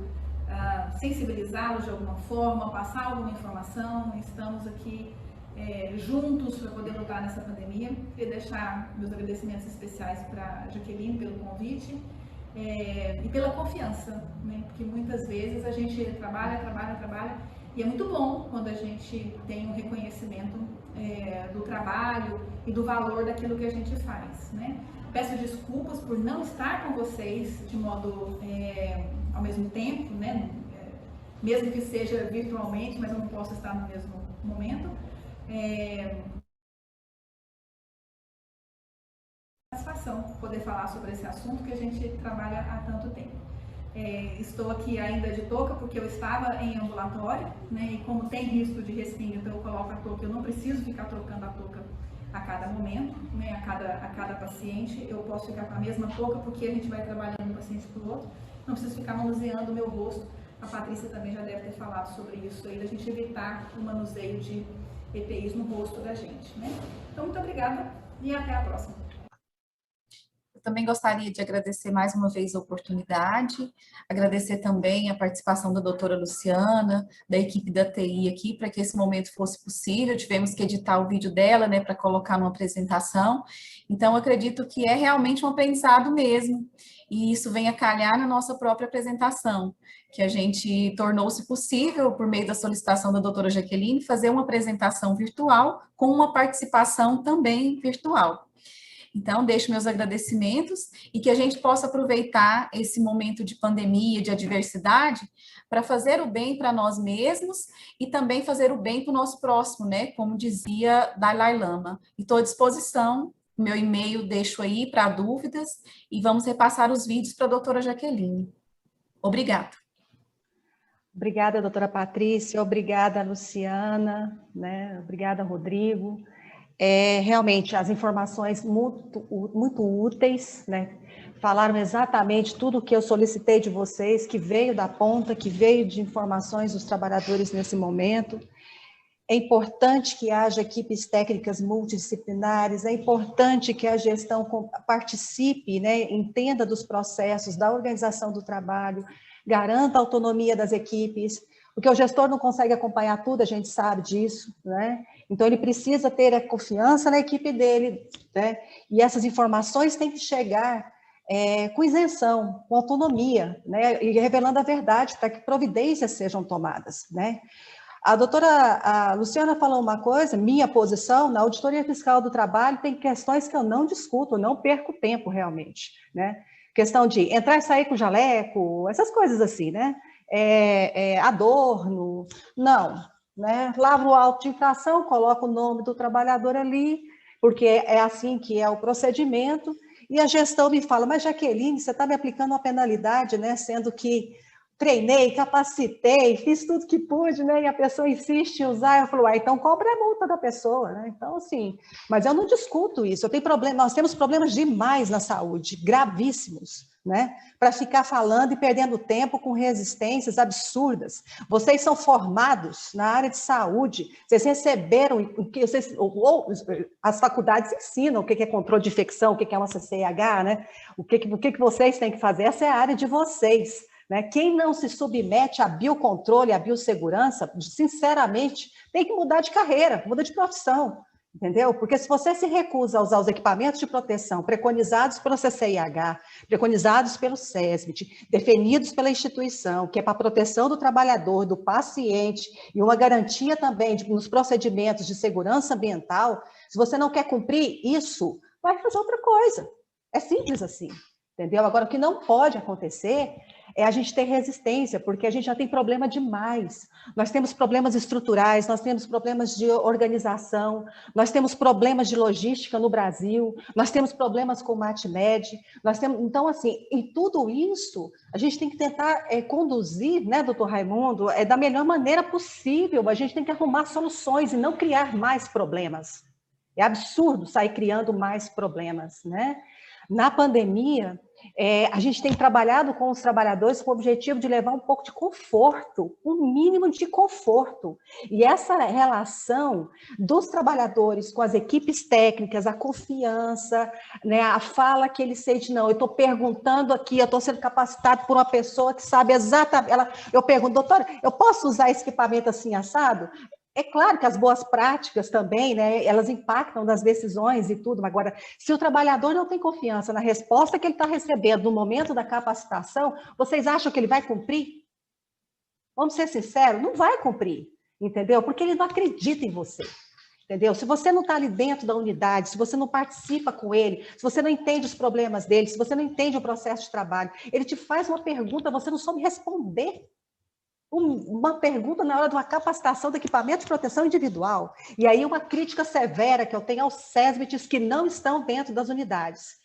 sensibilizá-los de alguma forma, passar alguma informação. Estamos aqui juntos para poder lutar nessa pandemia. Queria deixar meus agradecimentos especiais para a Jaqueline pelo convite e pela confiança, né? Porque muitas vezes a gente trabalha e é muito bom quando a gente tem um reconhecimento do trabalho e do valor daquilo que a gente faz, né? Peço desculpas por não estar com vocês de modo ao mesmo tempo, né? Mesmo que seja virtualmente, mas eu não posso estar no mesmo momento. satisfação poder falar sobre esse assunto que a gente trabalha há tanto tempo. Estou aqui ainda de touca porque eu estava em ambulatório, né, e como tem risco de respingo, então eu coloco a touca, eu não preciso ficar trocando a touca a cada momento, né, a cada paciente, eu posso ficar com a mesma touca porque a gente vai trabalhando um paciente para o outro, não preciso ficar manuseando o meu rosto. A Patrícia também já deve ter falado sobre isso aí, da gente evitar o manuseio de EPIs no rosto da gente, né? Então, muito obrigada e até a próxima. Também gostaria de agradecer mais uma vez a oportunidade, agradecer também a participação da doutora Luciana, da equipe da TI aqui, para que esse momento fosse possível. Tivemos que editar o vídeo dela, né, para colocar numa apresentação. Então, acredito que é realmente um aprendizado mesmo, e isso vem a calhar na nossa própria apresentação, que a gente tornou-se possível, por meio da solicitação da doutora Jaqueline, fazer uma apresentação virtual com uma participação também virtual. Então, deixo meus agradecimentos e que a gente possa aproveitar esse momento de pandemia, de adversidade, para fazer o bem para nós mesmos e também fazer o bem para o nosso próximo, né? Como dizia Dalai Lama. E estou à disposição, meu e-mail deixo aí para dúvidas e vamos repassar os vídeos para a doutora Jaqueline. Obrigada. Obrigada, doutora Patrícia, obrigada, Luciana, né? Obrigada, Rodrigo. Realmente, as informações muito úteis, né? Falaram exatamente tudo o que eu solicitei de vocês, que veio da ponta, que veio de informações dos trabalhadores nesse momento. É importante que haja equipes técnicas multidisciplinares, é importante que a gestão participe, né? Entenda dos processos, da organização do trabalho, garanta a autonomia das equipes, porque o gestor não consegue acompanhar tudo, a gente sabe disso, né? Então, ele precisa ter a confiança na equipe dele, né? E essas informações têm que chegar com isenção, com autonomia, né? E revelando a verdade para que providências sejam tomadas, né? A Luciana falou uma coisa, minha posição, na auditoria fiscal do trabalho, tem questões que eu não discuto, não perco tempo realmente, né? Questão de entrar e sair com jaleco, essas coisas assim, né? Adorno, não, né? Lavo o auto de infração, coloco o nome do trabalhador ali, porque é assim que é o procedimento, e a gestão me fala, mas Jaqueline, você está me aplicando uma penalidade, né? Sendo que treinei, capacitei, fiz tudo que pude, né? E a pessoa insiste em usar, eu falo, então cobra a multa da pessoa, né? Então, assim, mas eu não discuto isso, nós temos problemas demais na saúde, gravíssimos, né? Para ficar falando e perdendo tempo com resistências absurdas. Vocês são formados na área de saúde, vocês receberam, as faculdades ensinam o que é controle de infecção, o que é uma CCIH, né? O que vocês têm que fazer, essa é a área de vocês. Né? Quem não se submete a biocontrole, a biossegurança, sinceramente, tem que mudar de carreira, muda de profissão, entendeu? Porque se você se recusa a usar os equipamentos de proteção preconizados pelo CCIH, preconizados pelo SESBIT, definidos pela instituição, que é para a proteção do trabalhador, do paciente, e uma garantia também nos procedimentos de segurança ambiental, se você não quer cumprir isso, vai fazer outra coisa. É simples assim, entendeu? Agora, o que não pode acontecer é a gente ter resistência, porque a gente já tem problema demais. Nós temos problemas estruturais, nós temos problemas de organização, nós temos problemas de logística no Brasil, nós temos problemas com o MatMed, então, assim, em tudo isso, a gente tem que tentar conduzir, né, doutor Raimundo, da melhor maneira possível, a gente tem que arrumar soluções e não criar mais problemas. É absurdo sair criando mais problemas, né? Na pandemia, a gente tem trabalhado com os trabalhadores com o objetivo de levar um pouco de conforto, um mínimo de conforto. E essa relação dos trabalhadores com as equipes técnicas, a confiança, né, a fala que eles sentem, não, eu estou perguntando aqui, eu estou sendo capacitado por uma pessoa que sabe exatamente, eu pergunto, doutora, eu posso usar esse equipamento assim assado? É claro que as boas práticas também, né, elas impactam nas decisões e tudo, mas agora, se o trabalhador não tem confiança na resposta que ele está recebendo no momento da capacitação, vocês acham que ele vai cumprir? Vamos ser sinceros, não vai cumprir, entendeu? Porque ele não acredita em você, entendeu? Se você não está ali dentro da unidade, se você não participa com ele, se você não entende os problemas dele, se você não entende o processo de trabalho, ele te faz uma pergunta, você não soube responder. Uma pergunta na hora de uma capacitação do equipamento de proteção individual. E aí uma crítica severa que eu tenho aos SESBITs que não estão dentro das unidades.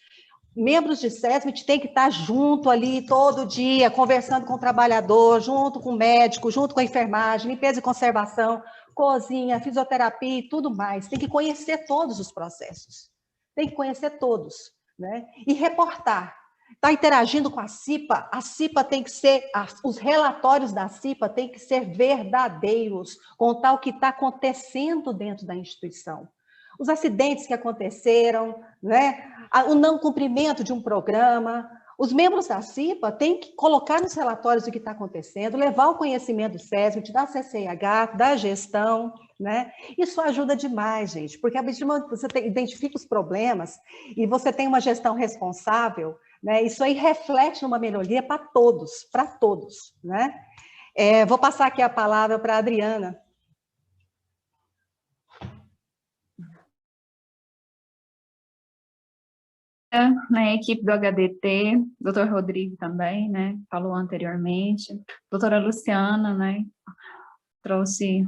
membros de SESMIT têm que estar junto ali todo dia, conversando com o trabalhador, junto com o médico, junto com a enfermagem, limpeza e conservação, cozinha, fisioterapia e tudo mais. Tem que conhecer todos os processos. Tem que conhecer todos, né? E reportar. Está interagindo com a CIPA tem que ser, os relatórios da CIPA têm que ser verdadeiros, contar o que está acontecendo dentro da instituição. Os acidentes que aconteceram, né? O não cumprimento de um programa. Os membros da CIPA têm que colocar nos relatórios o que está acontecendo, levar o conhecimento do SESMIT, da CCIH, da gestão, né? Isso ajuda demais, gente, porque a partir do momento que você identifica os problemas e você tem uma gestão responsável, né? Isso aí reflete numa melhoria para todos, né? Vou passar aqui a palavra para a Adriana. Na equipe do HDT, doutor Rodrigo também, né, falou anteriormente, doutora Luciana, né, trouxe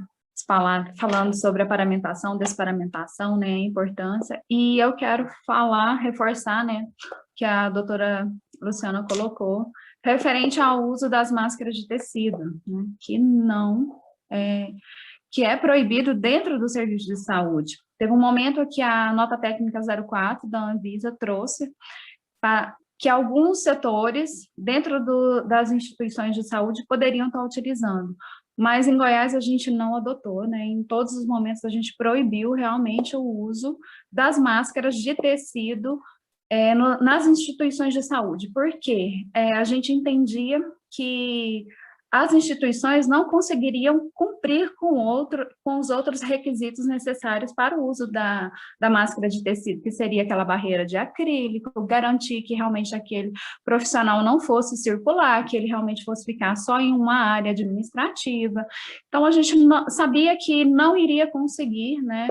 falando sobre a paramentação, desparamentação, né, a importância, e eu quero reforçar, né, que a doutora Luciana colocou, referente ao uso das máscaras de tecido, né, que é proibido dentro do serviço de saúde. Teve um momento que a nota técnica 04 da Anvisa trouxe que alguns setores dentro das instituições de saúde poderiam estar utilizando, mas em Goiás a gente não adotou, né? Em todos os momentos a gente proibiu realmente o uso das máscaras de tecido nas instituições de saúde. Por quê? A gente entendia que as instituições não conseguiriam cumprir com os outros requisitos necessários para o uso da máscara de tecido, que seria aquela barreira de acrílico, garantir que realmente aquele profissional não fosse circular, que ele realmente fosse ficar só em uma área administrativa. Então, a gente sabia que não iria conseguir, né,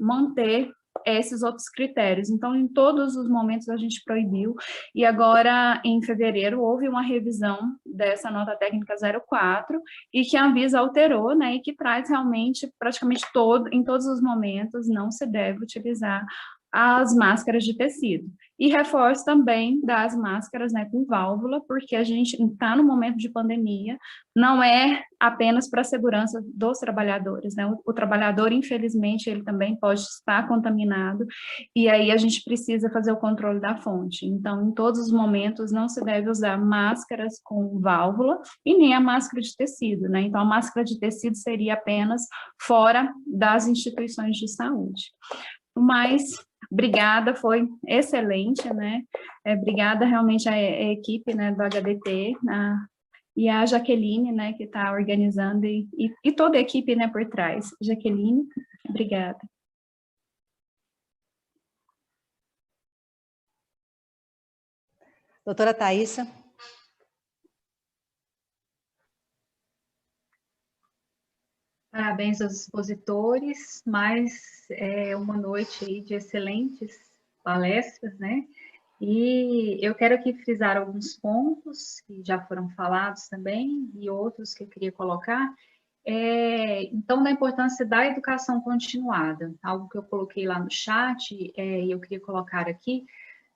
manter esses outros critérios. Então, em todos os momentos a gente proibiu, e agora, em fevereiro, houve uma revisão dessa nota técnica 04, e que a Anvisa alterou, né, e que traz realmente, praticamente em todos os momentos, não se deve utilizar as máscaras de tecido. E reforço também das máscaras, né, com válvula, porque a gente está no momento de pandemia, não é apenas para a segurança dos trabalhadores, né? O trabalhador, infelizmente, ele também pode estar contaminado, e aí a gente precisa fazer o controle da fonte. Então, em todos os momentos, não se deve usar máscaras com válvula, e nem a máscara de tecido, né? Então, a máscara de tecido seria apenas fora das instituições de saúde. Mas, obrigada, foi excelente, né? Obrigada realmente à equipe, né, do HDT, e a Jaqueline, né, que está organizando, e toda a equipe, né, por trás. Jaqueline, obrigada. Doutora Thaísa. Parabéns aos expositores, mais uma noite aí de excelentes palestras, né? E eu quero aqui frisar alguns pontos que já foram falados também, e outros que eu queria colocar. Então, da importância da educação continuada, algo que eu coloquei lá no chat, e eu queria colocar aqui,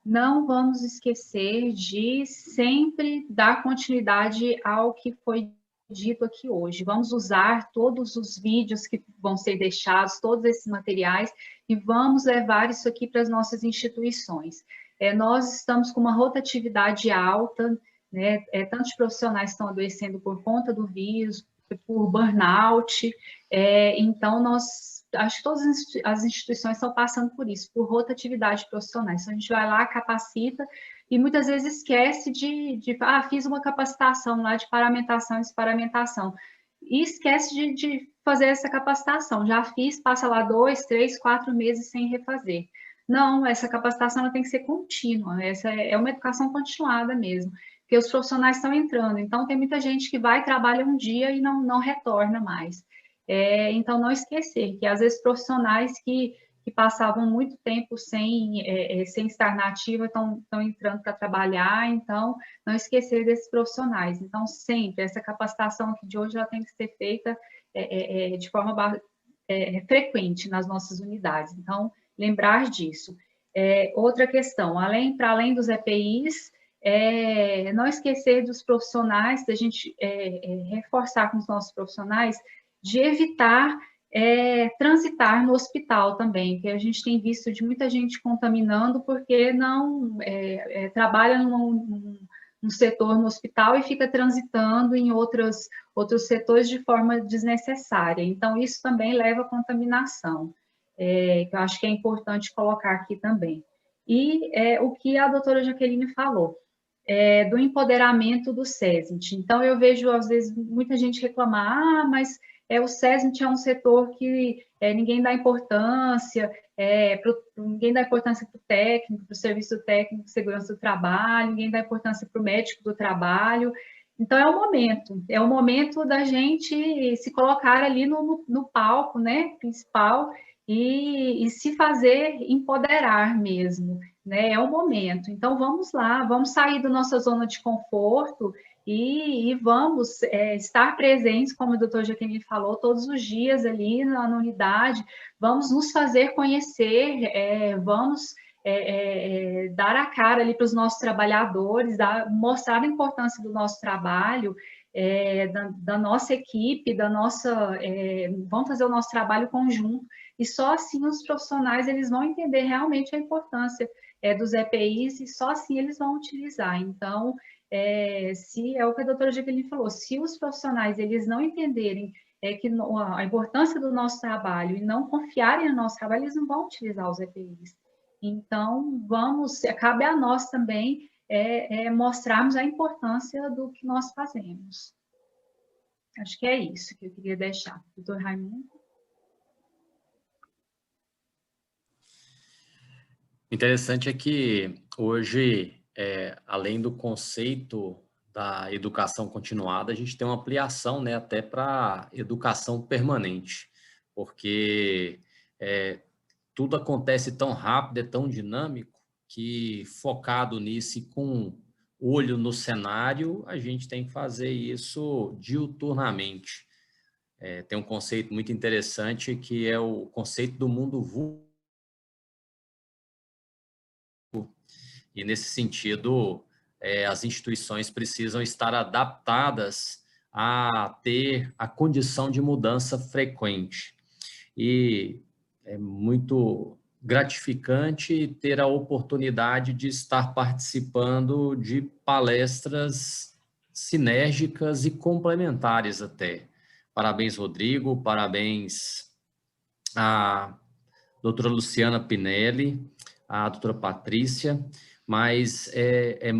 não vamos esquecer de sempre dar continuidade ao que foi dito aqui hoje. Vamos usar todos os vídeos que vão ser deixados, todos esses materiais, e vamos levar isso aqui para as nossas instituições. Nós estamos com uma rotatividade alta, né? Tantos profissionais estão adoecendo por conta do vírus, por burnout, então acho que todas as instituições estão passando por isso, por rotatividade profissional. Então, a gente vai lá, capacita, e muitas vezes esquece fiz uma capacitação lá de paramentação e desparamentação, e esquece de fazer essa capacitação. Já fiz, passa lá 2, 3, 4 meses sem refazer. Não, essa capacitação ela tem que ser contínua, essa é uma educação continuada mesmo, porque os profissionais estão entrando, então tem muita gente que vai, trabalha um dia e não retorna mais. Então, não esquecer que, às vezes, profissionais que passavam muito tempo sem estar na ativa estão entrando para trabalhar, então, não esquecer desses profissionais. Então, sempre, essa capacitação aqui de hoje ela tem que ser feita de forma frequente nas nossas unidades. Então, lembrar disso. Outra questão, para além dos EPIs, não esquecer dos profissionais, da gente reforçar com os nossos profissionais, de evitar transitar no hospital também, que a gente tem visto de muita gente contaminando porque não trabalha num setor no hospital e fica transitando em outros setores de forma desnecessária. Então, isso também leva à contaminação, que eu acho que é importante colocar aqui também. E o que a doutora Jaqueline falou, do empoderamento do SESMIT. Então, eu vejo, às vezes, muita gente reclamar, mas o SESMIT é um setor que ninguém dá importância, ninguém dá importância para o técnico, para o serviço técnico de segurança do trabalho, ninguém dá importância para o médico do trabalho. Então, é o momento da gente se colocar ali no palco, né, principal, e se fazer empoderar mesmo, né? É o momento. Então, vamos lá, vamos sair da nossa zona de conforto e vamos estar presentes, como o doutor Jaqueline falou, todos os dias ali na unidade, vamos nos fazer conhecer, vamos dar a cara ali para os nossos trabalhadores, mostrar a importância do nosso trabalho, da nossa equipe, vamos fazer o nosso trabalho conjunto, e só assim os profissionais eles vão entender realmente a importância dos EPIs, e só assim eles vão utilizar. Então, se é o que a doutora Jaqueline falou, se os profissionais eles não entenderem a importância do nosso trabalho e não confiarem no nosso trabalho, eles não vão utilizar os EPIs. Então, cabe a nós também mostrarmos a importância do que nós fazemos. Acho que é isso que eu queria deixar. Doutor Raimundo? Interessante é que hoje, além do conceito da educação continuada, a gente tem uma ampliação, né, até para educação permanente, porque tudo acontece tão rápido, é tão dinâmico, que focado nisso e com olho no cenário, a gente tem que fazer isso diuturnamente. Tem um conceito muito interessante que é o conceito do mundo vulgo. E, nesse sentido, as instituições precisam estar adaptadas a ter a condição de mudança frequente. E é muito gratificante ter a oportunidade de estar participando de palestras sinérgicas e complementares até. Parabéns, Rodrigo, parabéns à doutora Luciana Pinelli, à doutora Patrícia, mas é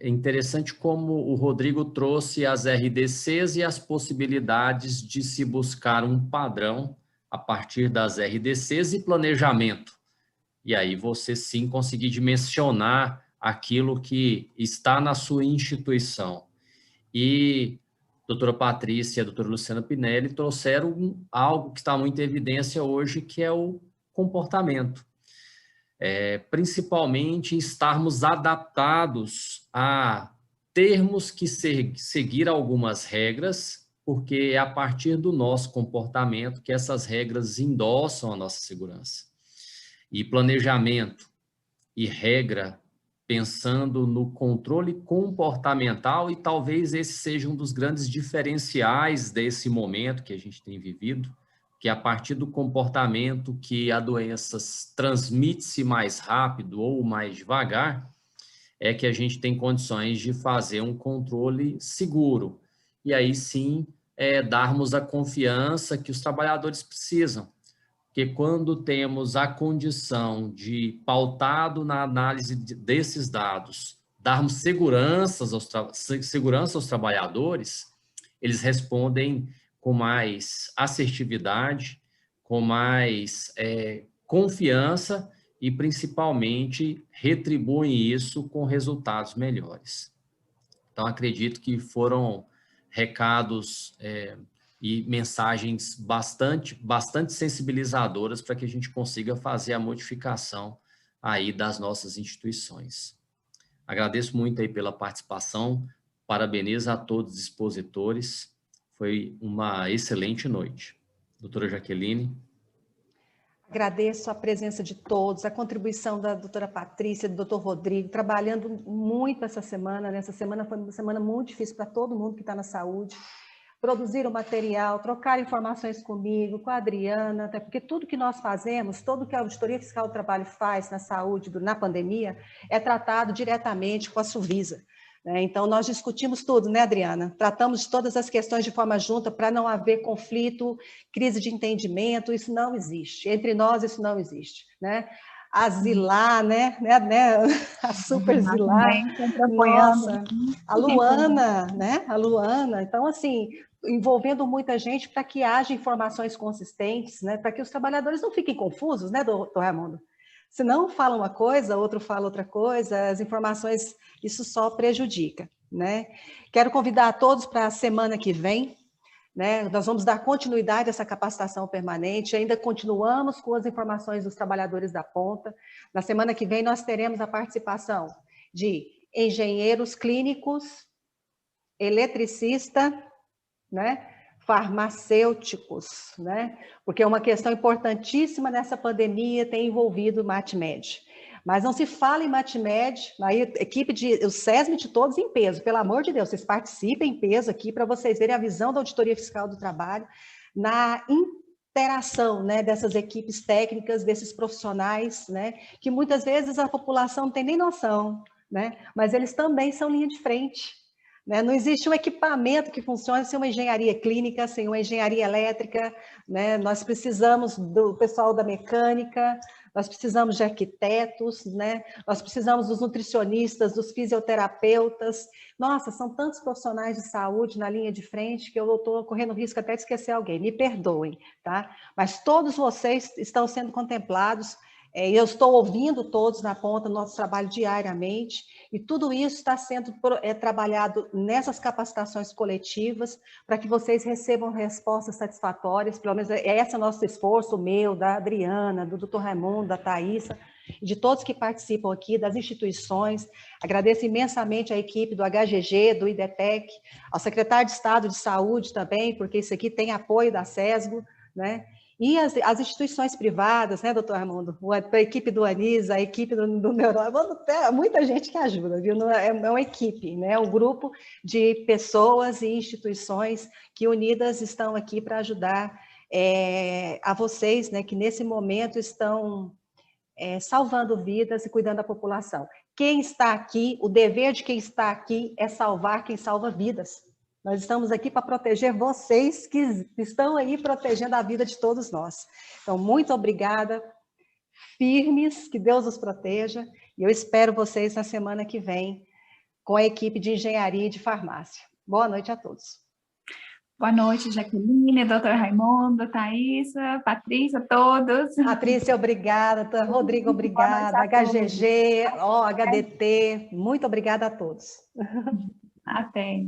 interessante como o Rodrigo trouxe as RDCs e as possibilidades de se buscar um padrão a partir das RDCs e planejamento. E aí você sim conseguir dimensionar aquilo que está na sua instituição. E a doutora Patrícia e a doutora Luciana Pinelli trouxeram algo que está muito em evidência hoje, que é o comportamento. Principalmente estarmos adaptados a termos que seguir algumas regras, porque é a partir do nosso comportamento que essas regras endossam a nossa segurança. E planejamento e regra, pensando no controle comportamental, e talvez esse seja um dos grandes diferenciais desse momento que a gente tem vivido, que a partir do comportamento que a doença transmite-se mais rápido ou mais devagar, é que a gente tem condições de fazer um controle seguro. E aí sim, darmos a confiança que os trabalhadores precisam. Porque quando temos a condição de, pautado na análise desses dados, darmos segurança aos trabalhadores, eles respondem com mais assertividade, com mais confiança e, principalmente, retribuem isso com resultados melhores. Então, acredito que foram recados e mensagens bastante sensibilizadoras para que a gente consiga fazer a modificação aí das nossas instituições. Agradeço muito aí pela participação, parabenizo a todos os expositores. Foi uma excelente noite. Doutora Jaqueline. Agradeço a presença de todos, a contribuição da doutora Patrícia, do doutor Rodrigo, trabalhando muito essa semana, né? Essa semana foi uma semana muito difícil para todo mundo que está na saúde. Produziram material, trocaram informações comigo, com a Adriana, até porque tudo que nós fazemos, tudo que a Auditoria Fiscal do Trabalho faz na saúde, na pandemia, é tratado diretamente com a Suvisa. Então, nós discutimos tudo, né, Adriana? Tratamos de todas as questões de forma junta para não haver conflito, crise de entendimento, isso não existe. Entre nós, isso não existe, né? A Zilá, né? A Super Zilá, nossa, a Luana, né? A Luana. Então, assim, envolvendo muita gente para que haja informações consistentes, né? Para que os trabalhadores não fiquem confusos, né, doutor Raimundo? Se não fala uma coisa, outro fala outra coisa, as informações, isso só prejudica, né? Quero convidar a todos para a semana que vem, né? Nós vamos dar continuidade a essa capacitação permanente, ainda continuamos com as informações dos trabalhadores da ponta. Na semana que vem nós teremos a participação de engenheiros clínicos, eletricista, né? Farmacêuticos, né? Porque é uma questão importantíssima nessa pandemia, tem envolvido o MatMed. Mas não se fala em MatMed, aí equipe o SESMIT todos em peso, pelo amor de Deus, vocês participem em peso aqui para vocês verem a visão da Auditoria Fiscal do Trabalho na interação, né, dessas equipes técnicas, desses profissionais, né, que muitas vezes a população não tem nem noção, né, mas eles também são linha de frente. Não existe um equipamento que funcione sem uma engenharia clínica, sem uma engenharia elétrica, né? Nós precisamos do pessoal da mecânica, nós precisamos de arquitetos, né? Nós precisamos dos nutricionistas, dos fisioterapeutas. Nossa, são tantos profissionais de saúde na linha de frente que eu estou correndo risco até de esquecer alguém, me perdoem, tá? Mas todos vocês estão sendo contemplados. Eu estou ouvindo todos na ponta do nosso trabalho diariamente, e tudo isso está sendo trabalhado nessas capacitações coletivas, para que vocês recebam respostas satisfatórias, pelo menos esse é o nosso esforço, o meu, da Adriana, do Dr. Raimundo, da Thaísa, de todos que participam aqui, das instituições. Agradeço imensamente à equipe do HGG, do IDETEC, ao secretário de Estado de Saúde também, porque isso aqui tem apoio da SESGO, né? E as instituições privadas, né, doutor Raimundo? A equipe do ANIS, a equipe do Neurônio, muita gente que ajuda, viu? É uma equipe, né? É um grupo de pessoas e instituições que unidas estão aqui para ajudar a vocês, né, que nesse momento estão salvando vidas e cuidando da população. Quem está aqui, o dever de quem está aqui é salvar quem salva vidas. Nós estamos aqui para proteger vocês que estão aí protegendo a vida de todos nós. Então, muito obrigada, firmes, que Deus os proteja, e eu espero vocês na semana que vem com a equipe de engenharia e de farmácia. Boa noite a todos. Boa noite, Jaqueline, doutor Raimundo, Thaísa, Patrícia, todos. Patrícia, obrigada. Rodrigo, obrigada. HGG, HDT, muito obrigada a todos. Até.